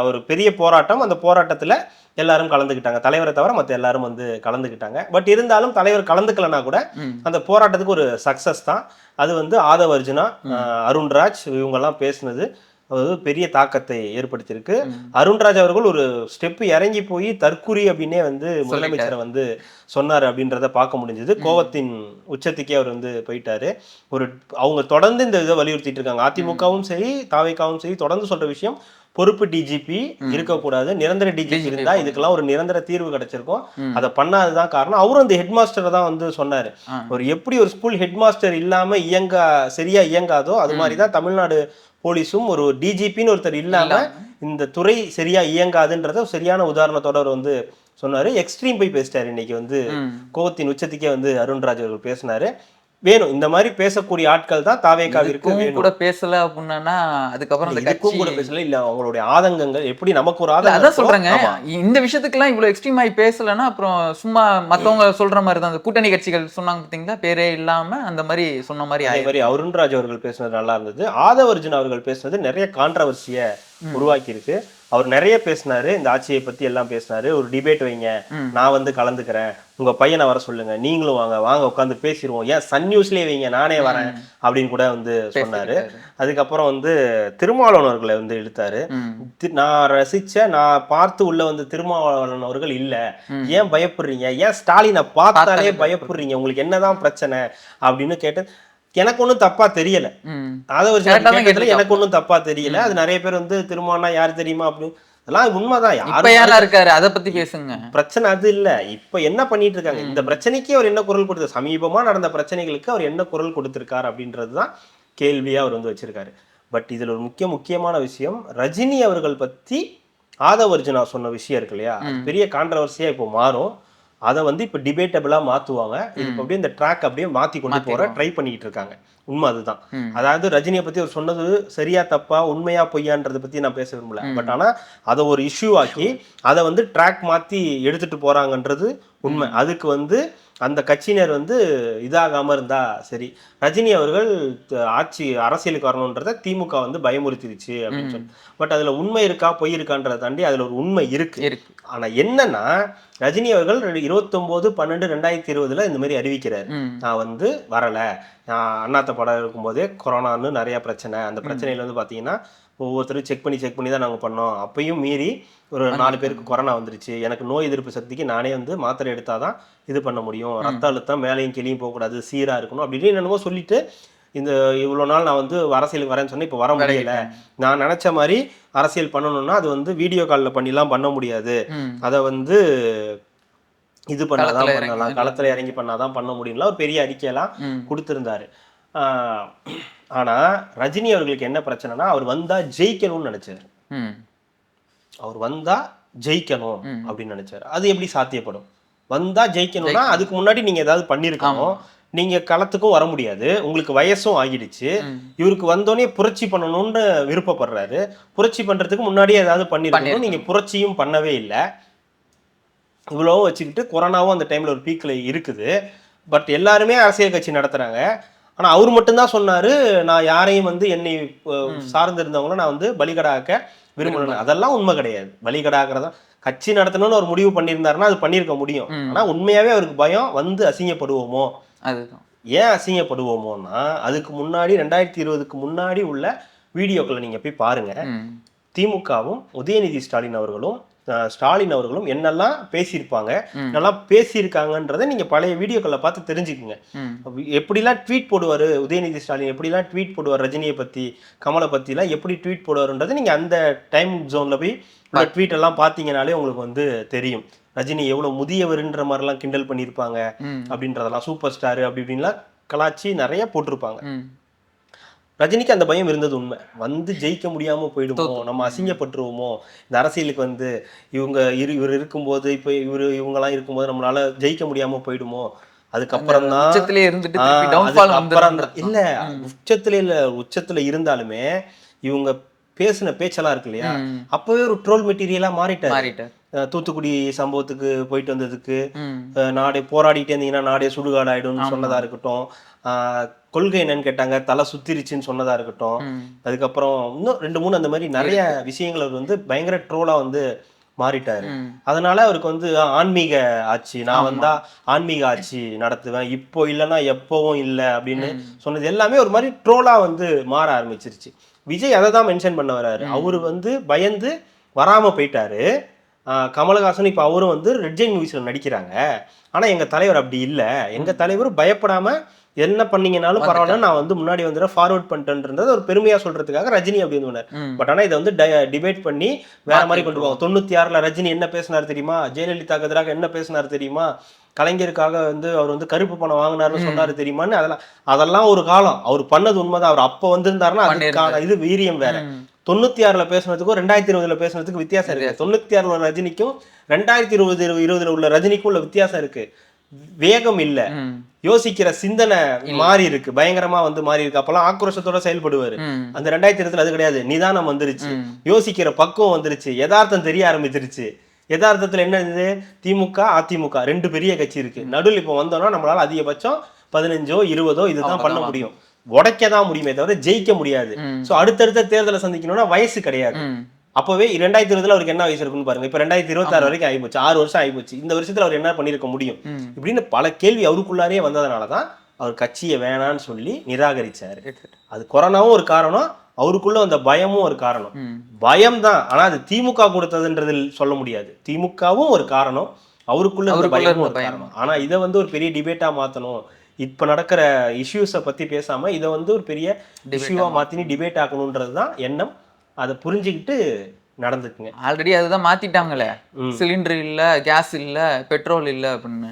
ஒரு பெரிய போராட்டம், அந்த போராட்டத்துல எல்லாரும் கலந்துக்கிட்டாங்க, தலைவரை தவிர மற்ற எல்லாரும் வந்து கலந்துக்கிட்டாங்க. பட் இருந்தாலும் தலைவர் கலந்துக்கலனா கூட அந்த போராட்டத்துக்கு ஒரு சக்சஸ் தான். அது வந்து ஆதவர்ஜுனா, அருண்ராஜ் இவங்கெல்லாம் பேசுனது பெரிய தாக்கத்தை ஏற்படுத்தியிருக்கு. அருண்ராஜ் அவர்கள் ஒரு ஸ்டெப் இறங்கி போய் தற்குறி அப்படின்னே வந்து முதலமைச்சரை வந்து சொன்னாரு அப்படின்றத பார்க்க முடிஞ்சது. கோவத்தின் உச்சத்துக்கே அவர் வந்து போயிட்டாரு. அவங்க தொடர்ந்து இந்த இதை வலியுறுத்திட்டு இருக்காங்க. அதிமுகவும் சரி தாவேக்காவும் சரி தொடர்ந்து சொல்ற விஷயம், பொறுப்பு டிஜிபி இருக்கக்கூடாது, நிரந்தர டிஜிபி இருந்தா இதுக்கெல்லாம் ஒரு நிரந்தர தீர்வு கிடைச்சிருக்கும். அதை பண்ணாததான் காரணம். அவரும் அந்த ஹெட் மாஸ்டரை தான் வந்து சொன்னாரு. எப்படி ஒரு ஸ்கூல் ஹெட் மாஸ்டர் இல்லாம சரியா இயங்காதோ அது மாதிரிதான் தமிழ்நாடு போலீஸும் ஒரு டிஜிபின்னு ஒருத்தர் இல்லாம இந்த துறை சரியா இயங்காதுன்றத சரியான உதாரணத்தோட அவர் வந்து சொன்னாரு. எக்ஸ்ட்ரீம் போய் பேசிட்டாரு. இன்னைக்கு வந்து கோவத்தின் உச்சத்துக்கே வந்து அருண்ராஜ் அவர்கள் பேசினாரு. வேணும் இந்த மாதிரி பேசக்கூடிய ஆட்கள் தான் தாவேக்காவிற்கு வேணும். கூட பேசல அப்படின்னா அதுக்கப்புறம் அந்த கட்சி கூட பேசல இல்ல, அவங்களுடைய ஆதங்கங்கள் எப்படி நமக்கு ஒரு ஆதங்கம். அதான் சொல்றாங்க, இந்த விஷயத்துக்குலாம் இவ்வளவு எக்ஸ்ட்ரீம் ஆகி பேசலன்னா அப்புறம் சும்மா மத்தவங்க சொல்ற மாதிரி தான். அந்த கூட்டணி கட்சிகள் சொன்னாங்க பாத்தீங்களா, பேரே இல்லாம அந்த மாதிரி சொன்ன மாதிரி. அதே மாதிரி அருண்ராஜ் அவர்கள் பேசுனது நல்லா இருந்தது. ஆதவர்ஜுன் அவர்கள் பேசுனது நிறைய கான்ட்ரவர்சியை உருவாக்கி இருக்கு. அவர் நிறைய பேசினாரு, இந்த ஆட்சியை பத்தி எல்லாம் பேசினாரு. ஒரு டிபேட் வைங்க, நான் வந்து கலந்துக்கிறேன், உங்க பையனை வர சொல்லுங்க, நீங்களும் வாங்க உட்காந்து பேசிடுவோம், ஏன் சன் நியூஸ்லயே வைங்க, நானே வரேன் அப்படின்னு கூட வந்து சொன்னாரு. அதுக்கப்புறம் வந்து திருமாவளவன் அவர்களை வந்து இழுத்தாரு. நான் நான் பார்த்து உள்ள வந்து திருமாவளவன் அவர்கள் இல்ல, ஏன் பயப்படுறீங்க, ஏன் ஸ்டாலினை பார்த்தாலே பயப்படுறீங்க, உங்களுக்கு என்னதான் பிரச்சனை அப்படின்னு கேட்டு எனக்கு ஒன்றும் தப்பா தெரியல. எனக்கு ஒன்றும் தப்பா தெரியல. அது நிறைய பேர் வந்து திருமாவளவன் யாரு தெரியுமா அப்படின்னு அதெல்லாம் உண்மைதான். இப்ப யாரா இருக்காரு அதை பத்தி பேசுங்க. பிரச்சனை அது இல்ல. இப்ப என்ன பண்ணிட்டு இருக்காங்க, இந்த பிரச்சனைக்கு அவர் என்ன குரல் கொடுத்தார், சமீபமா நடந்த பிரச்சனைகளுக்கு அவர் என்ன குரல் கொடுத்திருக்காரு அப்படின்றதுதான் கேள்வியா அவர் வந்து வச்சிருக்காரு. பட் இதுல ஒரு முக்கியமான விஷயம், ரஜினி அவர்கள் பத்தி ஆதவ் அர்ஜுனா சொன்ன விஷயம் இருக்கு இல்லையா, பெரிய கான்ட்ரவர்சியா இப்போ மாறும். அதை வந்து இப்போ டிபேட்டபிளா மாத்துவாங்க. இப்போ அப்படியே இந்த ட்ராக் அப்படியே மாத்தி கொண்டு போற ட்ரை பண்ணிட்டு இருக்காங்க. உண்மை அதுதான். அதாவது ரஜினியை பத்தி அவர் சொன்னது சரியா தப்பா, உண்மையா பொய்யான்றதை பத்தி நான் பேச விரும்பல. பட் ஆனா அதை ஒரு இஷ்யூ ஆக்கி அதை வந்து ட்ராக் மாத்தி எடுத்துட்டு போறாங்கன்றது உண்மை. அதுக்கு வந்து அந்த கட்சியினர் வந்து இதாகாம இருந்தா சரி. ரஜினி அவர்கள் ஆட்சி அரசியலுக்கு வரணுன்றத திமுக வந்து பயமுறுத்திருச்சு அப்படின்னு சொல்லி. பட் அதுல உண்மை இருக்கா பொய் இருக்கான்றதை தாண்டி அதுல ஒரு உண்மை இருக்கு. ஆனா என்னன்னா, ரஜினி அவர்கள் 29/12/2020 இந்த மாதிரி அறிவிக்கிறாரு, நான் வந்து வரல, நான் அண்ணாத்த படம் இருக்கும்போதே கொரோனான்னு நிறைய பிரச்சனை, அந்த பிரச்சனையில வந்து பாத்தீங்கன்னா ஒவ்வொருத்தரும் செக் பண்ணி தான் நாங்கள் பண்ணோம். அப்பயும் மீறி ஒரு 4 பேருக்கு கொரோனா வந்துருச்சு, எனக்கு நோய் எதிர்ப்பு சக்திக்கு நானே வந்து மாத்திரை எடுத்தாதான் இது பண்ண முடியும், ரத்த அழுத்தம் மேலையும் கீழையும் போகக்கூடாது, சீராக இருக்கணும் அப்படின்னு என்னென்னமோ சொல்லிட்டு இந்த இவ்வளோ நாள் நான் வந்து அரசியலுக்கு வரேன்னு சொன்னேன், இப்போ வர முடியல, நான் நினச்ச மாதிரி அரசியல் பண்ணணும்னா அது வந்து வீடியோ காலில் பண்ணிலாம் பண்ண முடியாது, அதை வந்து இது பண்ணாதான் பண்ணலாம், களத்தில் இறங்கி பண்ணாதான் பண்ண முடியும்லாம் ஒரு பெரிய அறிக்கையெல்லாம் கொடுத்துருந்தாரு. ஆனா ரஜினி அவர்களுக்கு என்ன பிரச்சனைனா, அவர் வந்தா ஜெயிக்கணும்னு நினைச்சாரு. அவர் வந்தா ஜெயிக்கணும் அப்படின்னு நினைச்சாரு. அது எப்படி சாத்தியப்படும்? வந்தா ஜெயிக்கணும்னா அதுக்கு முன்னாடி நீங்க ஏதாவது பண்ணிருக்கணும். நீங்க களத்துக்கும் வர முடியாது, உங்களுக்கு வயசும் ஆகிடுச்சு. இவருக்கு வந்தோடனே புரட்சி பண்ணணும்னு விருப்பப்படுறாரு. புரட்சி பண்றதுக்கு முன்னாடியே ஏதாவது பண்ணிருக்கணும். நீங்க புரட்சியும் பண்ணவே இல்லை. இவ்வளவும் வச்சுக்கிட்டு கொரோனாவும் அந்த டைம்ல ஒரு பீக்ல இருக்குது. பட் எல்லாருமே அரசியல் கட்சி நடத்துறாங்க. ஆனா அவர் மட்டும்தான் சொன்னாரு, நான் யாரையும் வந்து என்னை சார்ந்து இருந்தவங்களும் நான் வந்து பலிகடாக்க விரும்பல. அதெல்லாம் உண்மை கிடையாது. பலிகடாக்கிறதா கட்சி நடத்தணும்னு ஒரு முடிவு பண்ணியிருந்தாருன்னா அது பண்ணியிருக்க முடியும். ஆனா உண்மையாவே அவருக்கு பயம், வந்து அசிங்கப்படுவோமோ. அதுதான் ஏன் அசிங்கப்படுவோமோன்னா, அதுக்கு முன்னாடி 2020க்கு முன்னாடி உள்ள வீடியோக்களை நீங்க போய் பாருங்க. திமுகவும் உதயநிதி ஸ்டாலின் அவர்களும் என்னெல்லாம் பேசியிருப்பாங்க, என்னெல்லாம் பேசியிருக்காங்கன்றதை நீங்க பழைய வீடியோக்களை பார்த்து தெரிஞ்சுக்குங்க. எப்படிலாம் ட்வீட் போடுவாரு உதயநிதி ஸ்டாலின், எப்படிலாம் ட்வீட் போடுவார் ரஜினியை பத்தி, கமலை பத்திலாம் எப்படி ட்வீட் போடுவாருன்றது நீங்க அந்த டைம் ஜோன்ல போய் ட்வீட் எல்லாம் பார்த்தீங்கனாலே உங்களுக்கு வந்து தெரியும். ரஜினி எவ்வளவு முதியவருன்ற மாதிரிலாம் கிண்டல் பண்ணியிருப்பாங்க அப்படின்றதெல்லாம், சூப்பர் ஸ்டாரு அப்படி இப்படின்லாம் கலாச்சி நிறைய போட்டிருப்பாங்க. ரஜினிக்கு அந்த பயம் இருந்தது உண்மை. வந்து ஜெயிக்க முடியாம போயிடுமோ, நம்ம அசிங்கப்பட்டுருவோமோ, இந்த அரசியலுக்கு வந்து இவர் இருக்கும்போது, இப்போ இவங்கெல்லாம் இருக்கும்போது நம்மளால ஜெயிக்க முடியாம போயிடுமோ. அதுக்கப்புறம் தான் இல்ல உச்சத்துல இருந்தாலுமே இவங்க பேசின பேச்செல்லாம் இருக்கு இல்லையா, அப்பவே ஒரு ட்ரோல் மெட்டீரியலா மாறிட்டாரு. தூத்துக்குடி சம்பவத்துக்கு போயிட்டு வந்ததுக்கு, நாடே போராடிட்டே இருந்தீங்கன்னா நாடே சுடுகாடு ஆயிடும்னு சொன்னதா இருக்கட்டும், கொள்கை என்னன்னு கேட்டாங்க தலை சுத்திருச்சுன்னு சொன்னதா இருக்கட்டும், அதுக்கப்புறம் இன்னும் 2-3 அந்த மாதிரி நிறைய விஷயங்கள் அவர் வந்து பயங்கர ட்ரோலா வந்து மாறிட்டாரு. அதனால அவருக்கு வந்து ஆன்மீக ஆட்சி, நான் வந்தா ஆன்மீக ஆட்சி நடத்துவேன், இப்போ இல்லைன்னா எப்பவும் இல்லை அப்படின்னு சொன்னது எல்லாமே ஒரு மாதிரி ட்ரோலா வந்து மாற ஆரம்பிச்சிருச்சு. விஜய் அதை தான் மென்ஷன் பண்ண வர்றாரு. அவரு வந்து பயந்து வராம போயிட்டாரு. கமலஹாசன் இப்போ அவரும் வந்து ரெட் ஜெயின் மூவிஸ்ல நடிக்கிறாங்க. ஆனா எங்க தலைவர் அப்படி இல்லை, எங்க தலைவர் பயப்படாம என்ன பண்ணீங்கனாலும் பரவாயில்ல, நான் வந்து முன்னாடி வந்து ஃபார்வர்ட் பண்ணிட்டேன்றது ஒரு பெருமையா சொல்றதுக்காக ரஜினி அப்படி வந்து. பட் ஆனா இதை வந்து டிபேட் பண்ணி வேற மாதிரி கொண்டு போவாங்க. 96ல ரஜினி என்ன பேசினார் தெரியுமா, ஜெயலலிதாக்கு எதிராக என்ன பேசினார் தெரியுமா, கலைஞருக்காக வந்து அவர் வந்து கருப்பு பணம் வாங்கினாருன்னு சொன்னாரு தெரியுமான்னு, அதெல்லாம் ஒரு காலம் அவர் பண்ணது உண்மைதான். அவர் அப்ப வந்திருந்தாருன்னா அதுக்கான இது வீரியம் வேற. 96ல பேசுனதுக்கும் 2020ல பேசுனதுக்கு வித்தியாசம் இருக்கு. 96ல உள்ள ரஜினிக்கும் 2020 உள்ள ரஜினிக்கும் உள்ள வித்தியாசம் இருக்கு. வேகம் இல்ல, யோசிக்கிற சிந்தனை மாறி இருக்கு, பயங்கரமா வந்து மாறி இருக்கு. அப்பெல்லாம் ஆக்ரோஷத்தோட செயல்படுவாரு. அந்த 2020 அது கிடையாது, நிதானம் வந்துருச்சு, யோசிக்கிற பக்குவம் வந்துருச்சு, யதார்த்தம் தெரிய ஆரம்பிச்சிருச்சு. யதார்த்தத்துல என்ன இது, திமுக அதிமுக 2 பெரிய கட்சி இருக்கு. நடுவில் இப்ப வந்தோம்னா நம்மளால அதிகபட்சம் 15ஓ 20ஓ இதுதான் பண்ண முடியும், உடைக்கதான் முடியுமே தவிர ஜெயிக்க முடியாது. சோ அடுத்தடுத்த தேர்தலை சந்திக்கணும்னா வயசு கிடையாது. அப்பவே 2020 அவருக்கு என்ன வயசு இருக்குன்னு பாருங்க. இப்ப 2026 வரைக்கும் ஆகிப்போச்சு, 6 வருஷம் ஆகிப்போச்சு. இந்த வருஷத்துல அவர் என்ன பண்ணிருக்க முடியும் இப்படின்னு பல கேள்வி அவருக்குள்ளாரே வந்ததுனாலதான் அவர் கட்சியை வேணான்னு சொல்லி நிராகரிச்சாரு. அது கொரோனாவும் ஒரு காரணம், அவருக்குள்ள அந்த பயமும் ஒரு காரணம். பயம் தான், ஆனா அது திமுக கொடுத்ததுன்றது சொல்ல முடியாது. திமுகவும் ஒரு காரணம், அவருக்குள்ள அந்த பயமும் ஒரு காரணம். ஆனா இதை வந்து ஒரு பெரிய டிபேட்டா மாத்தணும், இப்ப நடக்கிற இஷ்யூஸை பத்தி பேசாம இதை வந்து ஒரு பெரிய இஷ்யூவா மாத்தினி டிபேட் ஆக்கணும்ன்றதுதான் எண்ணம். அதை புரிஞ்சுக்கிட்டு நடந்துக்குங்க. ஆல்ரெடி அதுதான் மாத்திட்டாங்களே, சிலிண்டர் இல்ல, கேஸ் இல்ல, பெட்ரோல் இல்ல அப்படின்னு.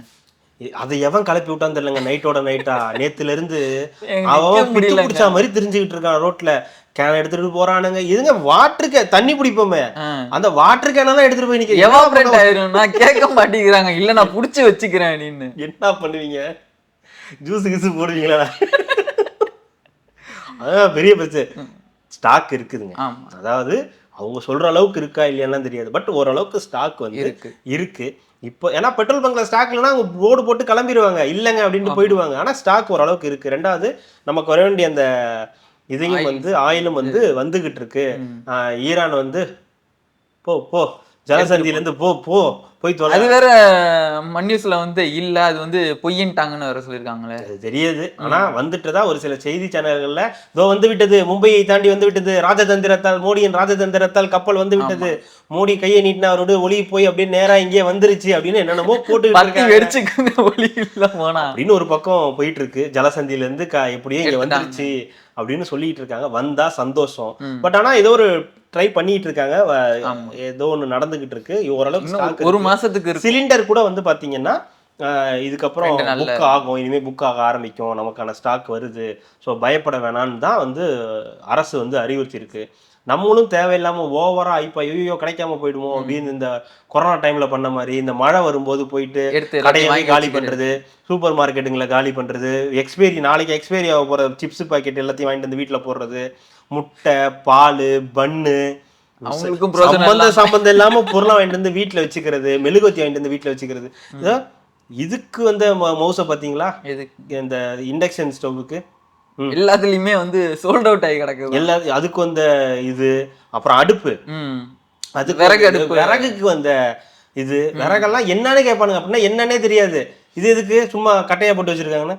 அதை எவன் கிளப்பி விட்டான்னு தெரியலங்க. நைட்டோட நைட்டா நேத்துல இருந்து எங்க அவன் நிக்க பிடிச்ச முடியலங்க. மாதிரி தெரிஞ்சுக்கிட்டு இருக்கான் ரோட்ல. கேன் எடுத்துட்டு போறானுங்க. இதுங்க வாட்டர் கேன் தண்ணி பிடிப்போமே, அந்த வாட்டர் கேன் எல்லாம் எடுத்துட்டு போய் நிக்க எவாபரேட் ஆயிரும். நான் கேட்க மாட்டேங்கிறாங்க. இல்ல நான் புடிச்சு வச்சுக்கிறேன் அப்படின்னு. என்ன பண்ணுவீங்க? ஜூஸ் கிசு போடுவீங்களா? அதான் பெரிய பிரச்சனை. ஸ்டாக் இருக்குதுங்க. ஆமா. அதாவது அவங்க சொல்ற அளவுக்கு இருக்கா இல்லையான்னு தெரியாது, பட் ஓரளவுக்கு ஸ்டாக் வந்து இருக்கு. இப்போ ஏன்னா பெட்ரோல் பங்க்ல ஸ்டாக் இல்லைன்னா அவங்க போர்டு போட்டு கிளம்பிடுவாங்க, இல்லைங்க அப்படின்ட்டு போயிடுவாங்க. ஆனா ஸ்டாக் ஓரளவுக்கு இருக்கு. ரெண்டாவது நமக்கு வர வேண்டிய அந்த இதையும் வந்து ஆயிலும் வந்து வந்துகிட்டு இருக்கு. ஈரான் வந்து போ போ ஜலசந்தியில இருந்து போய் தொலை. அது வேற நியூஸ்ல வந்து இல்ல, அது வந்து பொய்யின்ட்டாங்கன்னு வேற சொல்லியிருக்காங்களே. அது தெரியுது. ஆனா வந்துட்டுதான் ஒரு சில செய்தி சேனல்கள்ல இதோ வந்து விட்டது, மும்பையை தாண்டி வந்து விட்டது, ராஜதந்திரத்தால், மோடியின் ராஜதந்திரத்தால் கப்பல் வந்து விட்டது, மோடி கையை நீட்டினா அவரோட ஒளி போய் அப்படியே நேரா இங்கே வந்துருச்சு அப்படின்னு என்னென்னமோ போட்டு வெடிச்சுக்குங்க ஒளி இல்ல போனா அப்படின்னு ஒரு பக்கம் போயிட்டு இருக்கு. ஜலசந்தியில இருந்து எப்படியோ இங்க வந்துருச்சு அப்படின்னு சொல்லிட்டு இருக்காங்க. வந்தா சந்தோஷம். பட் ஆனா ஏதோ ஒரு ட்ரை பண்ணிட்டு இருக்காங்க. ஏதோ ஒண்ணு நடந்துகிட்டு இருக்கு. ஓரளவுக்கு ஒரு மாசத்துக்கு சிலிண்டர் கூட வந்து பாத்தீங்கன்னா இதுக்கப்புறம் புக் ஆகும், இனிமே புக் ஆக ஆரம்பிக்கும், நமக்கான ஸ்டாக் வருது, ஸோ பயப்பட வேணான்னு தான் வந்து அரசு வந்து அறிவுறுத்தி இருக்கு. நம்மளும் தேவையில்லாம ஓவரா ஐப்பா ஐயோ கிடைக்காம போயிடுவோம் அப்படின்னு இந்த கொரோனா டைம்ல பண்ண மாதிரி இந்த மழை வரும்போது போயிட்டு கடையை காலி பண்றது, சூப்பர் மார்க்கெட்டுங்களை காலி பண்றது, நாளைக்கு எக்ஸ்பைரி ஆக போற சிப்ஸ் பாக்கெட் எல்லாத்தையும் வாங்கிட்டு வந்து வீட்டுல போடுறது, முட்டை, பால், பன்னு, சம்பந்தம் இல்லாம பொருளை வாங்கிட்டு வந்து வீட்டுல வச்சுக்கிறது, மெழுகுவத்தி வாங்கிட்டு வந்து வீட்டுல வச்சுக்கிறது. இதுக்கு வந்து மவுசை பாத்தீங்களா, இந்த இண்டக்ஷன் ஸ்டவ்வுக்கு எல்லாத்துலயுமே வந்து சோல்ட் அவுட் ஆகி கிடக்குது. அதுக்கு வந்த இது, அப்புறம் அடுப்பு, அதுக்கு விறகுக்கு வந்த இது, விறகெல்லாம் என்னன்னு கேட்பானுங்க. அப்படின்னா என்னன்னே தெரியாது. இது எதுக்கு சும்மா கட்டையா போட்டு வச்சிருக்காங்கன்னா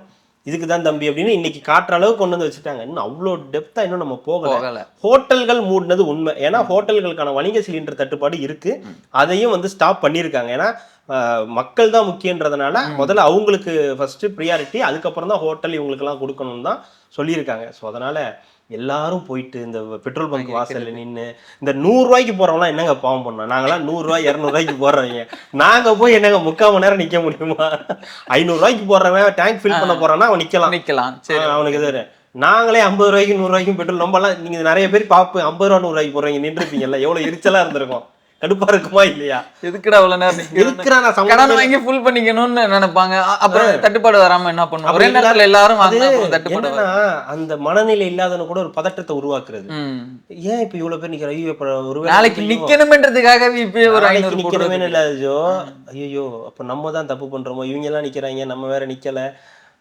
இதுக்கு தான் தம்பி அப்படின்னு இன்னைக்கு காட்டுற அளவுக்கு கொண்டு வந்து வச்சுட்டாங்க. இன்னும் அவ்வளோ டெப்தா இன்னும் நம்ம போகல. ஹோட்டல்கள் மூடினது உண்மை. ஏன்னா ஹோட்டல்களுக்கான வணிக சிலிண்டர் தட்டுப்பாடு இருக்கு. அதையும் வந்து ஸ்டாப் பண்ணியிருக்காங்க. ஏன்னா மக்கள் தான் முக்கியன்றதுனால முதல்ல அவங்களுக்கு ஃபர்ஸ்ட் ப்ரியாரிட்டி, அதுக்கப்புறம் தான் ஹோட்டல் இவங்களுக்கெல்லாம் கொடுக்கணும்னு தான் சொல்லியிருக்காங்க. ஸோ அதனால எல்லாரும் போயிட்டு இந்த பெட்ரோல் பங்க் வாசல்ல நின்று இந்த 100 ரூபாய்க்கு போறவங்களாம் என்னங்க பாவம் பண்ணோம். நாங்களாம் 100 ரூபாய் 200 ரூபாய்க்கு போடுறவங்க, நாங்க போய் என்னங்க 3/4 மணி நேரம் நிக்க முடியுமா? 500 ரூபாய்க்கு போடுறவன் டேங்க் ஃபில் பண்ண போறான்னா அவன் நிக்கலாம். அவனுக்கு எது நாங்களே 50 ரூபாய்க்கு 100 ரூபாய்க்கும் பெட்ரோல் நம்மலாம் நீங்க நிறைய பேர் பாப்பு 50 ரூபா 100 ரூபாய்க்கு போடுறீங்க, நின்றுப்பீங்கல்ல, எவ்வளவு எரிச்சலா இருந்திருக்கும், கடுப்பா இருக்குமா இல்லையா? எதுக்குடா அவ்வளவு நேரம் கடன் வாங்கி ஃபுல் பண்ணிக்கணும்னு நினைப்பாங்க. அப்புறம் தட்டுப்பாடு வராம என்ன பண்ணுவோம், ஒரே நேரத்துல எல்லாரும் தட்டுப்பாடு. அந்த மனநிலை இல்லாதவன கூட ஒரு பதட்டத்தை உருவாக்குறது. ஏன் இப்ப இவ்வளவு பேர் நிக்கிற, ஐயோ ஒரு நாளைக்கு நிக்கணும்ன்றதுக்காகவே இப்ப ஒரு 500 நிக்கணுமே இல்லாதோ, ஐயோ அப்ப நம்ம தான் தப்பு பண்றோமோ, இவங்க எல்லாம் நிக்கிறாங்க நம்ம வேற நிக்கல,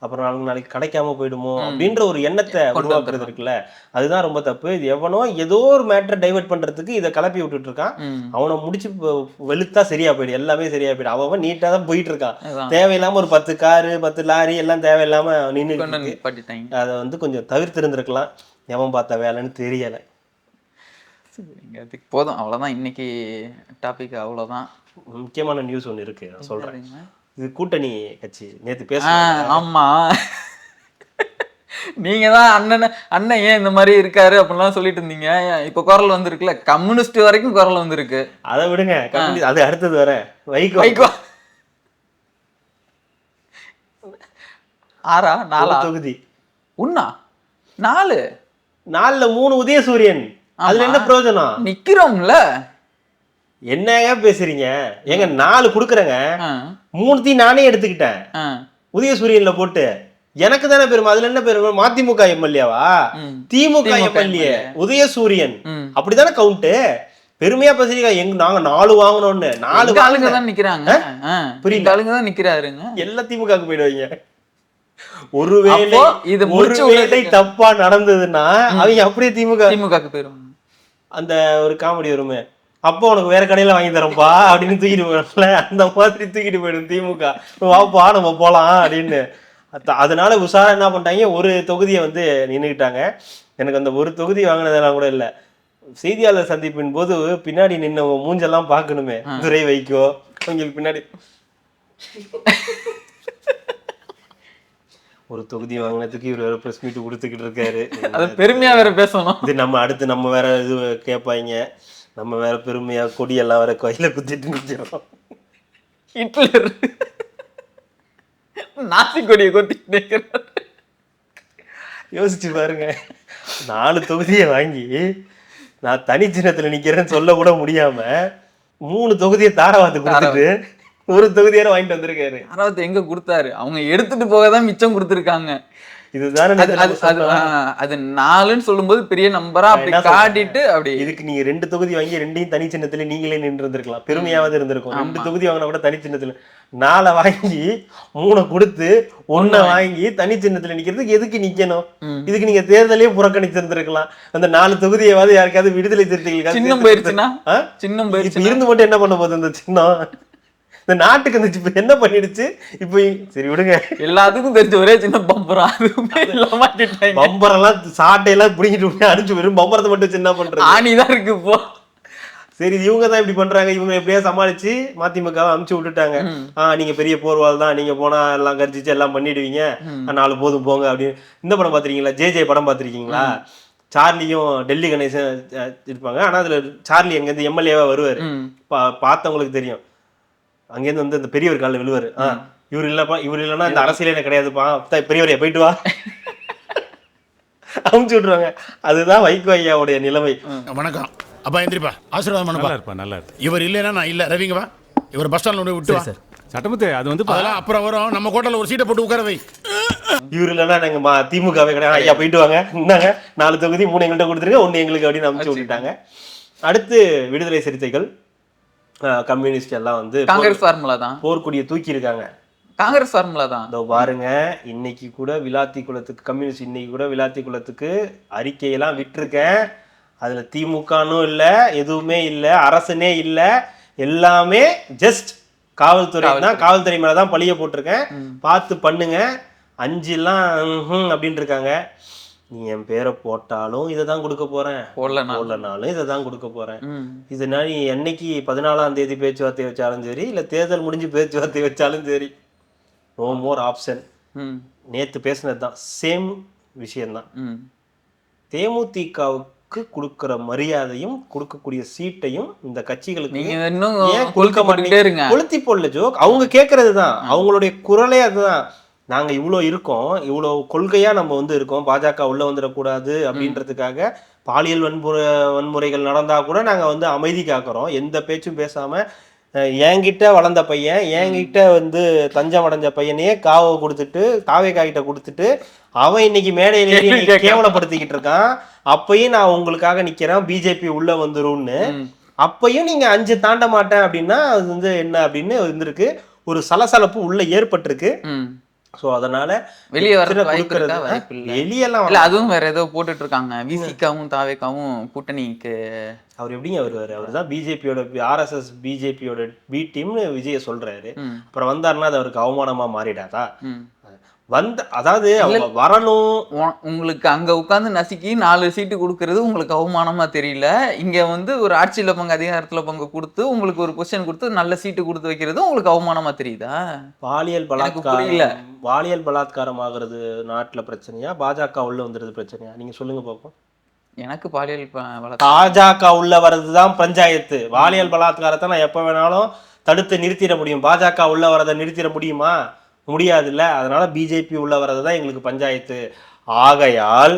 அப்புறம் நாளைக்கு கிடைக்காம போயிடுமோ அப்படின்ற ஒரு எண்ணத்தை உருவாக்குறது இருக்குல்ல, அதுதான் ரொம்ப தப்பு. இது எவனோ ஏதோ ஒரு மேட்டரை டைவர்ட் பண்றதுக்கு இதை கிளப்பி விட்டுட்டு இருக்கான். அவனை முடிச்சு வெளுத்தா சரியா போயிடு, எல்லாமே சரியா போயிடு. அவன் நீட்டா தான் போயிட்டு இருக்கான். தேவையில்லாம ஒரு 10 காரு 10 லாரி எல்லாம் தேவையில்லாம நின்று அதை வந்து கொஞ்சம் தவிர்த்து இருந்திருக்கலாம். எவன் பார்த்த வேலைன்னு தெரியல. அதுக்கு போதும், அவ்வளவுதான் இன்னைக்கு டாபிக். அவ்வளவுதான். முக்கியமான நியூஸ் ஒன்று இருக்கு, நான் சொல்றேன். இது கூட்டணி கட்சி நேத்து பேச. ஆமா, நீங்க தான் அண்ணன் ஏன் இந்த மாதிரி இருக்காரு அப்படின்லாம் சொல்லிட்டு இருந்தீங்க. இப்ப குரல் வந்திருக்குல்ல, கம்யூனிஸ்ட் வரைக்கும் குரல் வந்திருக்கு. அதை விடுங்க, அது அடுத்தது வர வைகோ 6 4 தொகுதி உண்ணா 4 3 உதயசூரியன். அதுல என்ன பிரயோஜனம்? நிக்கிறோம்ல. என்னங்க பேசுறீங்க? எங்க 4 குடுக்குறேங்க, 3 நானே எடுத்துக்கிட்டேன் உதயசூரியன்ல போட்டு. எனக்கு தானே பெருமை. அதுல என்ன பெருமை? மதிமுக எம்எல்ஏவா, திமுக எம்எல்ஏ உதயசூரியன், அப்படித்தானே கவுண்ட். பெருமையா பேசுறீங்க. நாங்க 4 வாங்கணும்னு. 4 ஆளுங்க தான் நிக்கிறாங்க. புரியுது, ஆளுங்க தான் நிக்கிறாருங்க. எல்லா திமுகவுக்கு போயிடுவீங்க. ஒருவேளை தப்பா நடந்ததுன்னா அவங்க அப்படியே திமுகவுக்கு போயிடுவாங்க. அந்த ஒரு காமெடி வருமே, அப்போ உனக்கு வேற கடையில வாங்கி தரப்பா அப்படின்னு தூக்கிட்டு போயிடும்ல, அந்த மாதிரி தூக்கிட்டு போயிடும் திமுக. வாப்பா நம்ம போலாம் அப்படின்னு. அதனால உஷாரா என்ன பண்ணிட்டாங்க, ஒரு தொகுதியை வந்து நின்றுக்கிட்டாங்க. எனக்கு அந்த ஒரு தொகுதி வாங்கினதெல்லாம் கூட இல்லை, செய்தியாளர் சந்திப்பின் போது பின்னாடி நின்ன மூஞ்செல்லாம் பார்க்கணுமே. துரை வைகோ அவங்களுக்கு பின்னாடி ஒரு தொகுதி வாங்கினதுக்கு இவர் பிரஸ் மீட் கொடுத்துக்கிட்டு இருக்காரு. அது பெருமையா வேற பேசணும். இது நம்ம அடுத்து நம்ம வேற இது கேட்பாங்க. நம்ம வேற பெருமையா கொடியெல்லாம் வேற கையில குத்திட்டு நிக்கிறோம். ஹிட்லர் நாசி கொடியை கொத்திட்டு நிக்கிறாரு. யோசிச்சு பாருங்க, 4 தொகுதியை வாங்கி நான் தனி சின்னத்துல நிக்கிறேன்னு சொல்ல கூட முடியாம 3 தொகுதியை தாராவாத்து கொடுத்துட்டு 1 தொகுதியார வாங்கிட்டு வந்திருக்காரு. யாராவது எங்க கொடுத்தாரு? அவங்க எடுத்துட்டு போகதான் மிச்சம் கொடுத்துருக்காங்க. இதுதானே அது 4ன்னு சொல்லும்போது பெரிய நம்பரா அப்படி காட்டிட்டு அப்படி. இதுக்கு நீங்க 2 தொகுதி வாங்கி 2யும் தனி சின்னத்துல நீங்களே நின்று இருந்திருக்கலாம், பெருமையாவது இருந்திருக்கும். 2 தொகுதி வாங்கினா கூட தனி சின்னத்துல, 4 வாங்கி 3 கொடுத்து 1 வாங்கி தனி சின்னத்துல நிக்கிறதுக்கு எதுக்கு நிக்கணும்? இதுக்கு நீங்க தேர்தலையே புறக்கணித்து இருந்திருக்கலாம். அந்த 4 தொகுதியாவது யாருக்காவது விடுதலை சிறுத்தைகளுக்கு சின்னம் போயிருச்சுன்னா, சின்னம் போயிருச்சு இருந்து மட்டும் என்ன பண்ண போகுது இந்த சின்னம்? இந்த நாட்டுக்கு இந்த இப்ப என்ன பண்ணிடுச்சு? இப்ப சரி விடுங்க, எல்லாத்துக்கும் தெரிஞ்ச ஒரே சின்ன பம்பரம், அதுவுமே இல்லாம பம்பரெல்லாம் சாட்டையெல்லாம் பிடிங்கிட்டு அடிச்சு வெறும் பம்பரத்தை மட்டும் சின்ன பண்றது ஆணிதான் இருக்கு இப்போ. சரி இவங்க தான் இப்படி பண்றாங்க, இவங்க எப்படியா சமாளிச்சு மதிமுகவை அமுச்சு விட்டுட்டாங்க. நீங்க பெரிய போர்வால் தான், நீங்க போனா எல்லாம் கர்ஜிச்சு எல்லாம் பண்ணிடுவீங்க, 4 போதும் போங்க அப்படின்னு. இந்த படம் பாத்திருக்கீங்களா? ஜே படம் பாத்திருக்கீங்களா? சார்லியும் டெல்லி கணேசன் இருப்பாங்க. ஆனா அதுல சார்லி எங்க இருந்து எம்எல்ஏவா வருவாரு, பார்த்தவங்களுக்கு தெரியும். அங்கேருந்து வந்து இந்த பெரியவர் காலில் விழுவாரு. இவர் இல்லப்பா, இவர் இல்லைன்னா இந்த அரசியலே கிடையாதுப்பா, பெரியவரையா போயிட்டு வா அமுச்சு விட்டுருவாங்க. அதுதான் வைகோ ஐயாவுடைய நிலைமை. வணக்கம் அப்பா, எந்திரிப்பா, ஆசீர்வாதம் பண்ணப்பா. நல்லா இருக்கு. இவர் இல்லைன்னா நான் இல்லை, ரவிங்க வா, இவர் பஸ் ஸ்டாண்ட்ல கொண்டு விட்டு சார். சட்டமத்தை அது வந்து அதெல்லாம் அப்புறம் வரும், நம்ம கோட்டையில் ஒரு சீட்டை போட்டு உட்கார வை. இவர் இல்லைன்னா நாங்க திமுகவே கிடையாது, ஐயா போயிட்டு வாங்க, இந்தாங்க 4 தொகுதி 3 எங்கள்கிட்ட கொடுத்துருங்க, 1 எங்களுக்கு அப்படின்னு அமுச்சு விட்டுட்டாங்க. அடுத்து விடுதலை சிறுத்தைகள், கம்யூனிஸ்ட் எல்லாம் வந்து காங்கிரஸ் ஃபார்முலா தான், போர்க்கொடியை தூக்கி இருக்காங்க. காங்கிரஸ் ஃபார்முலா தான். இதோ பாருங்க, இன்னைக்கு கூட விளாத்தி குளத்துக்கு கம்யூனிஸ்ட் இன்னைக்கு கூட விளாத்தி குளத்துக்கு அறிக்கையெல்லாம் விட்டுருக்கேன். அதுல திமுகனும் இல்ல, எதுவுமே இல்ல, அரசனே இல்ல, எல்லாமே ஜஸ்ட் காவல்துறை தான். காவல்துறை மேலதான் பழிய போட்டிருக்கேன், பார்த்து பண்ணுங்க. 5 அப்படின்னு இருக்காங்க. நீ என் பேரை போட்டாலும் இதை தான் கொடுக்க போறேன், போடலனாலும் இதை தான் கொடுக்க போறேன். இதனால நீ என்னைக்கு 14ஆம் தேதி பேச்சுவார்த்தை வச்சாலும் சரி, இல்ல தேர்தல் முடிஞ்சு பேச்சுவார்த்தை வச்சாலும் சரி, நோ மோர் ஆப்ஷன். நேத்து பேசினதுதான் சேம் விஷயம்தான். தேமுதிகவுக்கு கொடுக்கிற மரியாதையும் கொடுக்கக்கூடிய சீட்டையும் இந்த கட்சிகளுக்கு கொடுக்க மாட்டேங்க. கொளுத்தி போடல ஜோக், அவங்க கேட்கறதுதான், அவங்களுடைய குரலே அதுதான். நாங்க இவ்வளோ இருக்கோம், இவ்வளோ கொள்கையா நம்ம வந்து இருக்கோம், பாஜக உள்ள வந்துடக்கூடாது அப்படின்றதுக்காக பாலியல் வன்முறைகள் நடந்தா கூட நாங்க வந்து அமைதி காக்கிறோம், எந்த பேச்சும் பேசாம. என்கிட்ட வளர்ந்த பையன், என்கிட்ட வந்து தஞ்சம் அடைஞ்ச பையனையே காவை கொடுத்துட்டு, தாவேக்காகிட்ட கொடுத்துட்டு, அவன் இன்னைக்கு மேடையிலேயே கேவலப்படுத்திக்கிட்டு இருக்கான். அப்பயும் நான் உங்களுக்காக நிக்கிறேன், பிஜேபி உள்ள வந்துரும்னு. அப்பயும் நீங்க 5 தாண்ட மாட்டேன் அப்படின்னா அது வந்து என்ன அப்படின்னு இருந்திருக்கு. ஒரு சலசலப்பு உள்ள ஏற்பட்டிருக்கு. சோ அதனால வெளியே வெளியெல்லாம் அதுவும் வேற ஏதோ போட்டுட்டு இருக்காங்க. விசிகாவும் தாவேக்காவும் கூட்டணிக்கு அவர் எப்படிங்க வருவாரு? அவர் தான் பிஜேபியோட RSS பிஜேபியோட பி டீம்னு விஜய சொல்றாரு. அப்புறம் வந்தாருன்னா அது அவருக்கு அவமானமா மாறிடாதா? அதாவது அவங்க வரணும். உங்களுக்கு அங்க உட்கார்ந்து நசுக்கி 4 சீட்டு கொடுக்கறது உங்களுக்கு அவமானமா தெரியல. இங்க வந்து ஒரு ஆட்சியில பங்கு, அதிகாரத்துல பங்கு கொடுத்து உங்களுக்கு ஒரு பொசிஷன் கொடுத்து நல்ல சீட்டு கொடுத்து வைக்கிறது உங்களுக்கு அவமானமா தெரியுதா? பாலியல் பலாத்காரம் ஆகுறது நாட்டுல பிரச்சனையா, பாஜக உள்ள வந்துருது பிரச்சனையா? நீங்க சொல்லுங்க பாப்போம். எனக்கு பாலியல் பாஜக உள்ள வர்றதுதான் பஞ்சாயத்து. பாலியல் பலாத்காரத்தை நான் எப்ப வேணாலும் தடுத்து நிறுத்திட முடியும். பாஜக உள்ள வரதை நிறுத்திட முடியுமா? முடியாது இல்ல. அதனால பிஜேபி உள்ள வர்றதுதான் எங்களுக்கு பஞ்சாயத்து. ஆகையால்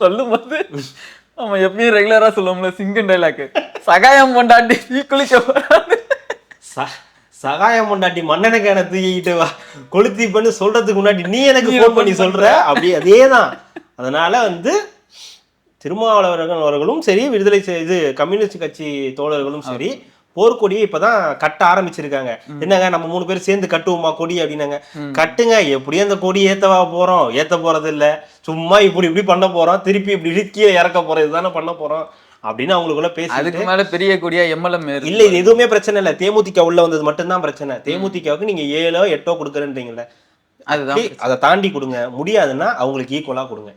சொல்லும்போது நம்ம எப்பயும் ரெகுலரா சொல்லுவோம்ல சிங்கம் டைலாக், சகாயம் கொண்டாட்டி சகாயம் கொண்டாட்டி மண்ணெண்ண கேன தூக்கிட்டு கொளுத்தி பண்ணி சொல்றதுக்கு முன்னாடி நீ எனக்கு போன் பண்ணி சொல்ற, அப்படி அதேதான். அதனால வந்து திருமாவளவர்கள் அவர்களும் சரி, விடுதலை இது கம்யூனிஸ்ட் கட்சி தோழர்களும் சரி, போர்க்கொடியை இப்பதான் கட்ட ஆரம்பிச்சிருக்காங்க. என்னங்க நம்ம 3 பேர் சேர்ந்து கட்டுவோமா கொடி அப்படின்னாங்க. கட்டுங்க, எப்படியும் அந்த கொடி ஏத்த போறது இல்ல, சும்மா இப்படி பண்ண போறோம், திருப்பி இப்படி கீழே இறக்க போறோம், இதுதானே பண்ண போறோம் அப்படின்னு அவங்களுக்குள்ள பேசி. அதுக்கு மேல பெரிய கொடியா எம்எல்எம் இல்ல, இது எதுவுமே பிரச்சனை இல்ல. தேமுதிக உள்ள வந்தது மட்டும்தான் பிரச்சனை. தேமுதிகவுக்கு நீங்க 7ஓ 8ஓ கொடுக்குறேன்றீங்கல்ல, அதை தாண்டி கொடுங்க. முடியாதுன்னா அவங்களுக்கு ஈக்குவலா கொடுங்க.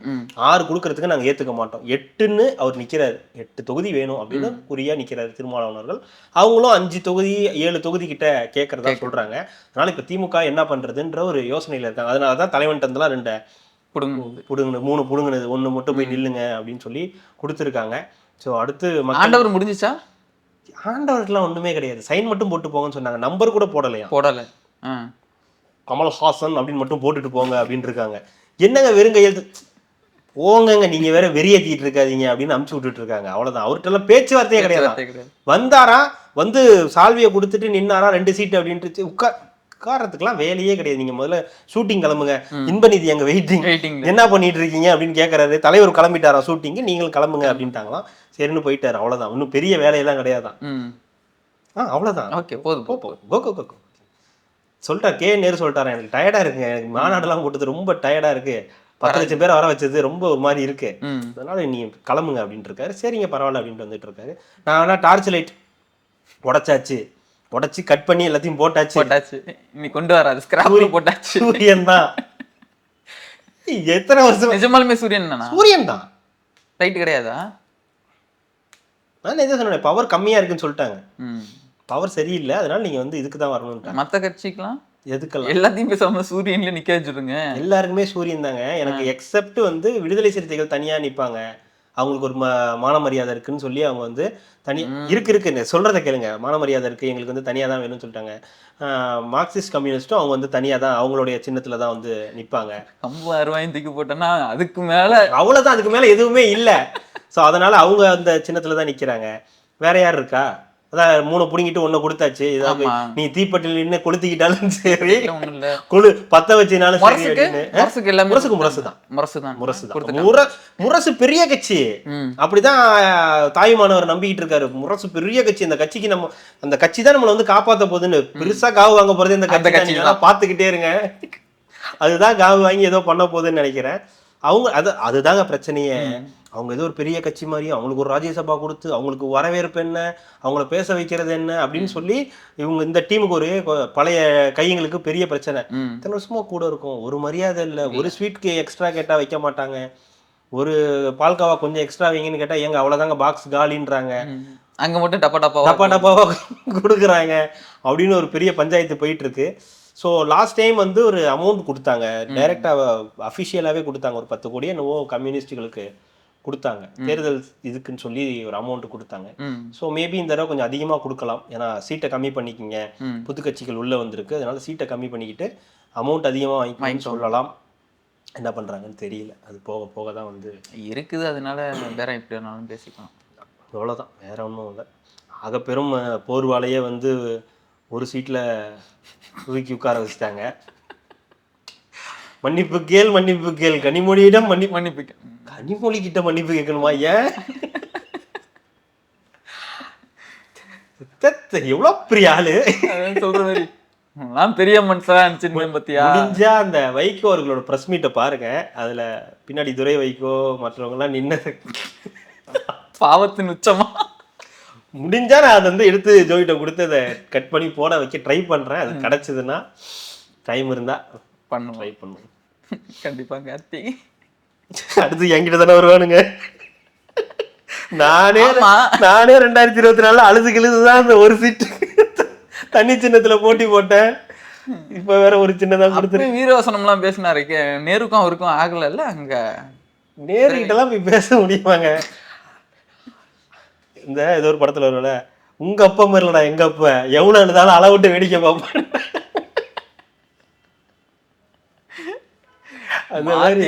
6 கொடுக்கறதுக்கு நாங்க ஏத்துக்க மாட்டோம். 8ன்னு அவர் நிக்கிறாரு, 8 தொகுதி வேணும் அப்படின்னு குறியா நிக்கிறாரு திருமாவளவர்கள். அவங்களும் 5 தொகுதி 7 தொகுதி கிட்ட கேட்கறதா சொல்றாங்க. அதனால இப்ப திமுக என்ன பண்றதுன்ற ஒரு யோசனையில இருக்காங்க. அதனாலதான் தலைவன் தந்தெல்லாம் 2 புடுங்குனது, 3 புடுங்குனது, 1 மட்டும் போய் நில்லுங்க அப்படின்னு சொல்லி கொடுத்துருக்காங்க. சோ அடுத்து ஆண்டவர் முடிஞ்சிச்சா? ஆண்டவருக்குலாம் ஒண்ணுமே கிடையாது, சைன் மட்டும் போட்டு போங்கன்னு சொன்னாங்க, நம்பர் கூட போடலையா. போடல. கமல்ஹாசன் அப்படின்னு மட்டும் போட்டுட்டு போங்க அப்படின்னு இருக்காங்க. என்னங்க வெறும் கையெழுத்து, போங்கங்க நீங்க வேற வெறியேத்திட்டு இருக்காதீங்க அப்படின்னு அமுச்சு விட்டுட்டு இருக்காங்க. அவ்வளவுதான். அவர்கிட்ட எல்லாம் பேச்சுவார்த்தையே கிடையாது. வந்தாரா, வந்து சால்வியை கொடுத்துட்டு நின்னாரா, 2 சீட்டு அப்படின்ட்டு உட்கார்றதுக்குலாம் வேலையே கிடையாது. நீங்க முதல்ல ஷூட்டிங் கிளம்புங்க, இன்பநிதி அங்க வெயிட்டிங், என்ன பண்ணிட்டு இருக்கீங்க அப்படின்னு கேட்கறாரு. தலைவர் கிளம்பிட்டாரா ஷூட்டிங்கு, நீங்களும் கிளம்புங்க அப்படின்ட்டாங்களாம். சரின்னு போயிட்டாரு. அவ்வளவுதான். இன்னும் பெரிய வேலையெல்லாம் கிடையாதான். அவ்வளவுதான். ஓகே, போதும். சொல்லிட்டார் கே நேரு சொல்லிட்டாரா, எனக்கு டயர்டா இருக்குங்க, எனக்கு மாநாடுலாம் போட்டது ரொம்ப டயர்டா இருக்கு, 10 லட்சம் பேர் வர வச்சது ரொம்ப ஒரு மாதிரி இருக்கு, அதனால நீ கிளம்புங்க அப்படின்ட்டு இருக்காரு. சரிங்க பரவாயில்ல அப்படின்ட்டு வந்துட்டு இருக்காரு. நான் வேணா டார்ச் லைட் உடைச்சு கட் பண்ணி எல்லாத்தையும் போட்டாச்சு. நீ கொண்டு வராது, ஸ்கிராப்ல போட்டாச்சு. சூரியன் தான். எத்தனை வருஷம் நிஜமாலுமே சூரியன் தானா? சூரியன் தான். லைட் கிடையாதா? நான் எதை சொன்னேன், பவர் கம்மியா இருக்குன்னு சொல்லிட்டாங்க. பவர் சரியில்லை, அதனால நீங்க வந்து இதுக்கு தான் வரணும்ட்டாங்க. மத்த கட்சிக்கலாம் எதுக்கெல்லாம் எல்லாத்தையும் பேசாம சூரியன்ல நிக்க வச்சிருங்க. எல்லாருக்குமே சூரியன் தாங்க. எனக்கு எக்ஸப்ட் வந்து விடுதலை சிறுத்தைகள் தனியா நிப்பாங்க, அவங்களுக்கு ஒரு மான மரியாதை இருக்குன்னு சொல்லி அவங்க வந்து தனியா இருக்கு சொல்றதை கேளுங்க. மான மரியாதை இருக்கு, எங்களுக்கு வந்து தனியா தான் வேணும்னு சொல்லிட்டாங்க. மார்க்சிஸ்ட் கம்யூனிஸ்டும் அவங்க வந்து தனியா தான் அவங்களுடைய சின்னத்துல தான் வந்து நிப்பாங்க. கம்பு 60 தூக்கி போட்டோன்னா அதுக்கு மேல அவ்வளவுதான், அதுக்கு மேல எதுவுமே இல்லை. ஸோ அதனால அவங்க அந்த சின்னத்துல தான் நிக்கிறாங்க. வேற யார் இருக்கா? அதான் 3 புடிங்கிட்டு 1 கொடுத்தாச்சு. ஏதாவது நீ தீப்பட்டில் நின்று கொளுத்திக்கிட்டாலும் சரி, குழு பத்த வச்சினாலும் முரசு பெரிய கட்சி. அப்படிதான் தாயுமானவர் நம்பிக்கிட்டு இருக்காரு. முரசு பெரிய கட்சி, அந்த கட்சிக்கு நம்ம அந்த கட்சி தான் நம்மளை வந்து காப்பாத்த போகுதுன்னு. பெருசா காவு வாங்க போறது இந்த கட்சி, பாத்துக்கிட்டே இருங்க, அதுதான் காவு வாங்கி ஏதோ பண்ண போகுதுன்னு நினைக்கிறேன். அவங்க அதுதாங்க பிரச்சனையே. அவங்க ஏதோ ஒரு பெரிய கட்சி மாதிரி அவங்களுக்கு ஒரு ராஜ்யசபா கொடுத்து அவங்களுக்கு வரவேற்பு என்ன, அவங்கள பேச வைக்கிறது என்ன அப்படின்னு சொல்லி இவங்க இந்த டீமுக்கு ஒரு பழைய கையங்களுக்கு பெரிய பிரச்சனை. இத்தனை வருஷமா கூட இருக்கும், ஒரு மரியாதை இல்லை, ஒரு ஸ்வீட்க்கு எக்ஸ்ட்ரா கேட்டா வைக்க மாட்டாங்க, ஒரு பால்காவா கொஞ்சம் எக்ஸ்ட்ரா வைங்கன்னு கேட்டா எங்க அவ்வளவுதாங்க பாக்ஸ் காலின்றாங்க, அங்க மட்டும் டப்பா கொடுக்குறாங்க அப்படின்னு ஒரு பெரிய பஞ்சாயத்து போயிட்டு இருக்கு. ஸோ லாஸ்ட் டைம் வந்து ஒரு அமௌண்ட் கொடுத்தாங்க, டைரக்டா அஃபிஷியலாவே கொடுத்தாங்க, ஒரு 10 கோடி என்னவோ கம்யூனிஸ்டுகளுக்கு கொடுத்தாங்க, தேர்தல் இதுக்குன்னு சொல்லி ஒரு அமௌண்ட் கொடுத்தாங்க. ஸோ மேபி இந்த தடவை கொஞ்சம் அதிகமாக கொடுக்கலாம், ஏன்னா சீட்டை கம்மி பண்ணிக்கிங்க, புது கட்சிகள் உள்ள வந்திருக்கு, அதனால சீட்டை கம்மி பண்ணிக்கிட்டு அமௌண்ட் அதிகமாக வாங்கி சொல்லலாம். என்ன பண்றாங்கன்னு தெரியல, அது போக போக தான் வந்து இருக்குது. அதனால வேற எப்படி வேணாலும் பேசிக்கலாம், அவ்வளோதான், வேற ஒன்றும் இல்லை. ஆக பெரும் போர்வாலையே வந்து ஒரு சீட்ல தூக்கி உட்கார வச்சுட்டாங்க. மன்னிப்பு கேள் கனிமொழியிடம் மன்னிப்பு கனிமொழி கிட்ட மன்னிப்பு கேட்கணுமா? ஏன் எவ்வளவு பெரிய ஆளு சொல்ற மாதிரி பெரிய மனுஷன் பத்தியா. முடிஞ்சா அந்த வைகோ அவர்களோட பிரஸ் மீட்டை பாருங்க, அதுல பின்னாடி துரை வைகோ மற்றவங்க எல்லாம் நின்னது பாவத்தின் உச்சமா. முடிஞ்சா நான் அதை வந்து எடுத்து ஜோயிட்ட கொடுத்து அதை கட் பண்ணி போட வைக்க ட்ரை பண்றேன். அது கிடைச்சதுன்னா, டைம் இருந்தா ட்ரை பண்ணுவோம் கண்டிப்பா. கார்த்தி அடுத்து என்கிட்ட தானே வருவானுங்க. நானே 2024 அழுதுதான் அந்த ஒரு சீட்டு தண்ணி சின்னத்துல போட்டி போட்டேன். இப்ப வேற ஒரு சின்னதா கொடுத்து வீரவசனம் எல்லாம் பேசினாரு. நேருக்கும் அவருக்கும் ஆகல. அங்க நேரு கிட்ட எல்லாம் போய் பேச முடியுமாங்க? இந்த ஏதோ ஒரு படத்துல வரும்ல, உங்க அப்பா மாதிரிலடா எங்க அப்பா, எவ்வளவு இருந்தாலும் அளவு விட்டு வேடிக்கை பார்ப்பேன். அந்த மாதிரி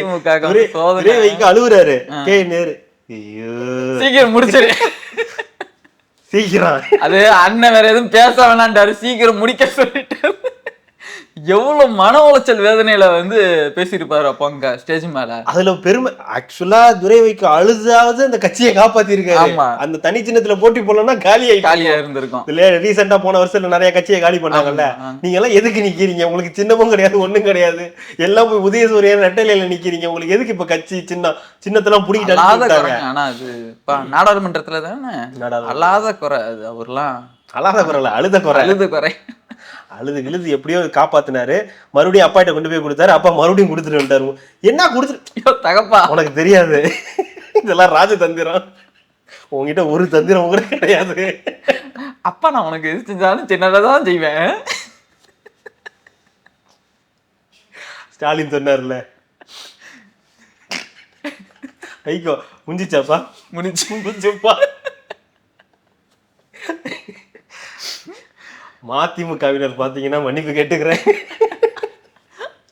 அழுவுறாரு கே நேரு. சீக்கிரம் முடிச்சிரு, சீக்கிரம். அது அண்ணன் வேற எதுவும் பேச வேணான்டாரு, சீக்கிரம் முடிக்க சொல்லிட்டாரு. எவ்வளவு மன உளைச்சல் வேதனையில வந்து பேசிருப்பாரு அப்ப அங்க ஸ்டேஜ் மேல. அதுல பெருமை ஆக்சுவலா துரை வைக்க அழுதாவது அந்த கட்சியை காப்பாத்தி இருக்காரு. அந்த தனி சின்னத்துல போட்டி போடலன்னா காலியா இருந்திருக்கும். இல்ல ரீசெண்டா போன வருஷத்துல நிறைய கட்சியை காலி பண்ணாங்கல்ல, நீங்க எல்லாம் எதுக்கு நிக்கிறீங்க? உங்களுக்கு சின்னமும் கிடையாது, ஒண்ணும் கிடையாது, எல்லாம் போய் உதயசூரியன் ரெட்டையில நிக்கிறீங்க, உங்களுக்கு எதுக்கு இப்ப கட்சி சின்னத்தெல்லாம் புடிக்கிட்டாங்க? ஆனா அது நாடாளுமன்றத்துல தானே அல்லாத குறை, அது அவர்லாம் அல்லாத குறை, அழுத குறை அழுது எப்படியோ காப்பாத்தினாரு. மறுபடியும் அப்பாட்ட கொண்டு போய் கொடுத்தாரு. அப்பா மறுபடியும் கொடுத்துட்டு வந்துட்டாரு. என்ன கொடுத்துட்டு தகப்பா உனக்கு தெரியாது, இதெல்லாம் ராஜதந்திரம், உங்ககிட்ட ஒரு தந்திரம் கூட கிடையாது. அப்பா நான் உனக்கு எது செஞ்சாலும் சின்னதான் செய்வேன். ஸ்டாலின் சொன்னார்ல, ஐயோ முடிஞ்சிச்சாப்பா, முடிஞ்சுப்பா. மதிமுகவினர் பாத்தீங்கன்னா மன்னிப்பு கேட்டுக்கிறேன்.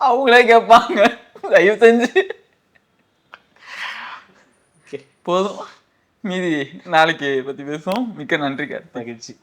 அவங்களே கேட்பாங்க, தயவு செஞ்சு. போதும், மீதி நாளைக்கு பத்தி பேசுவோம். மிக்க நன்றி. மகிழ்ச்சி.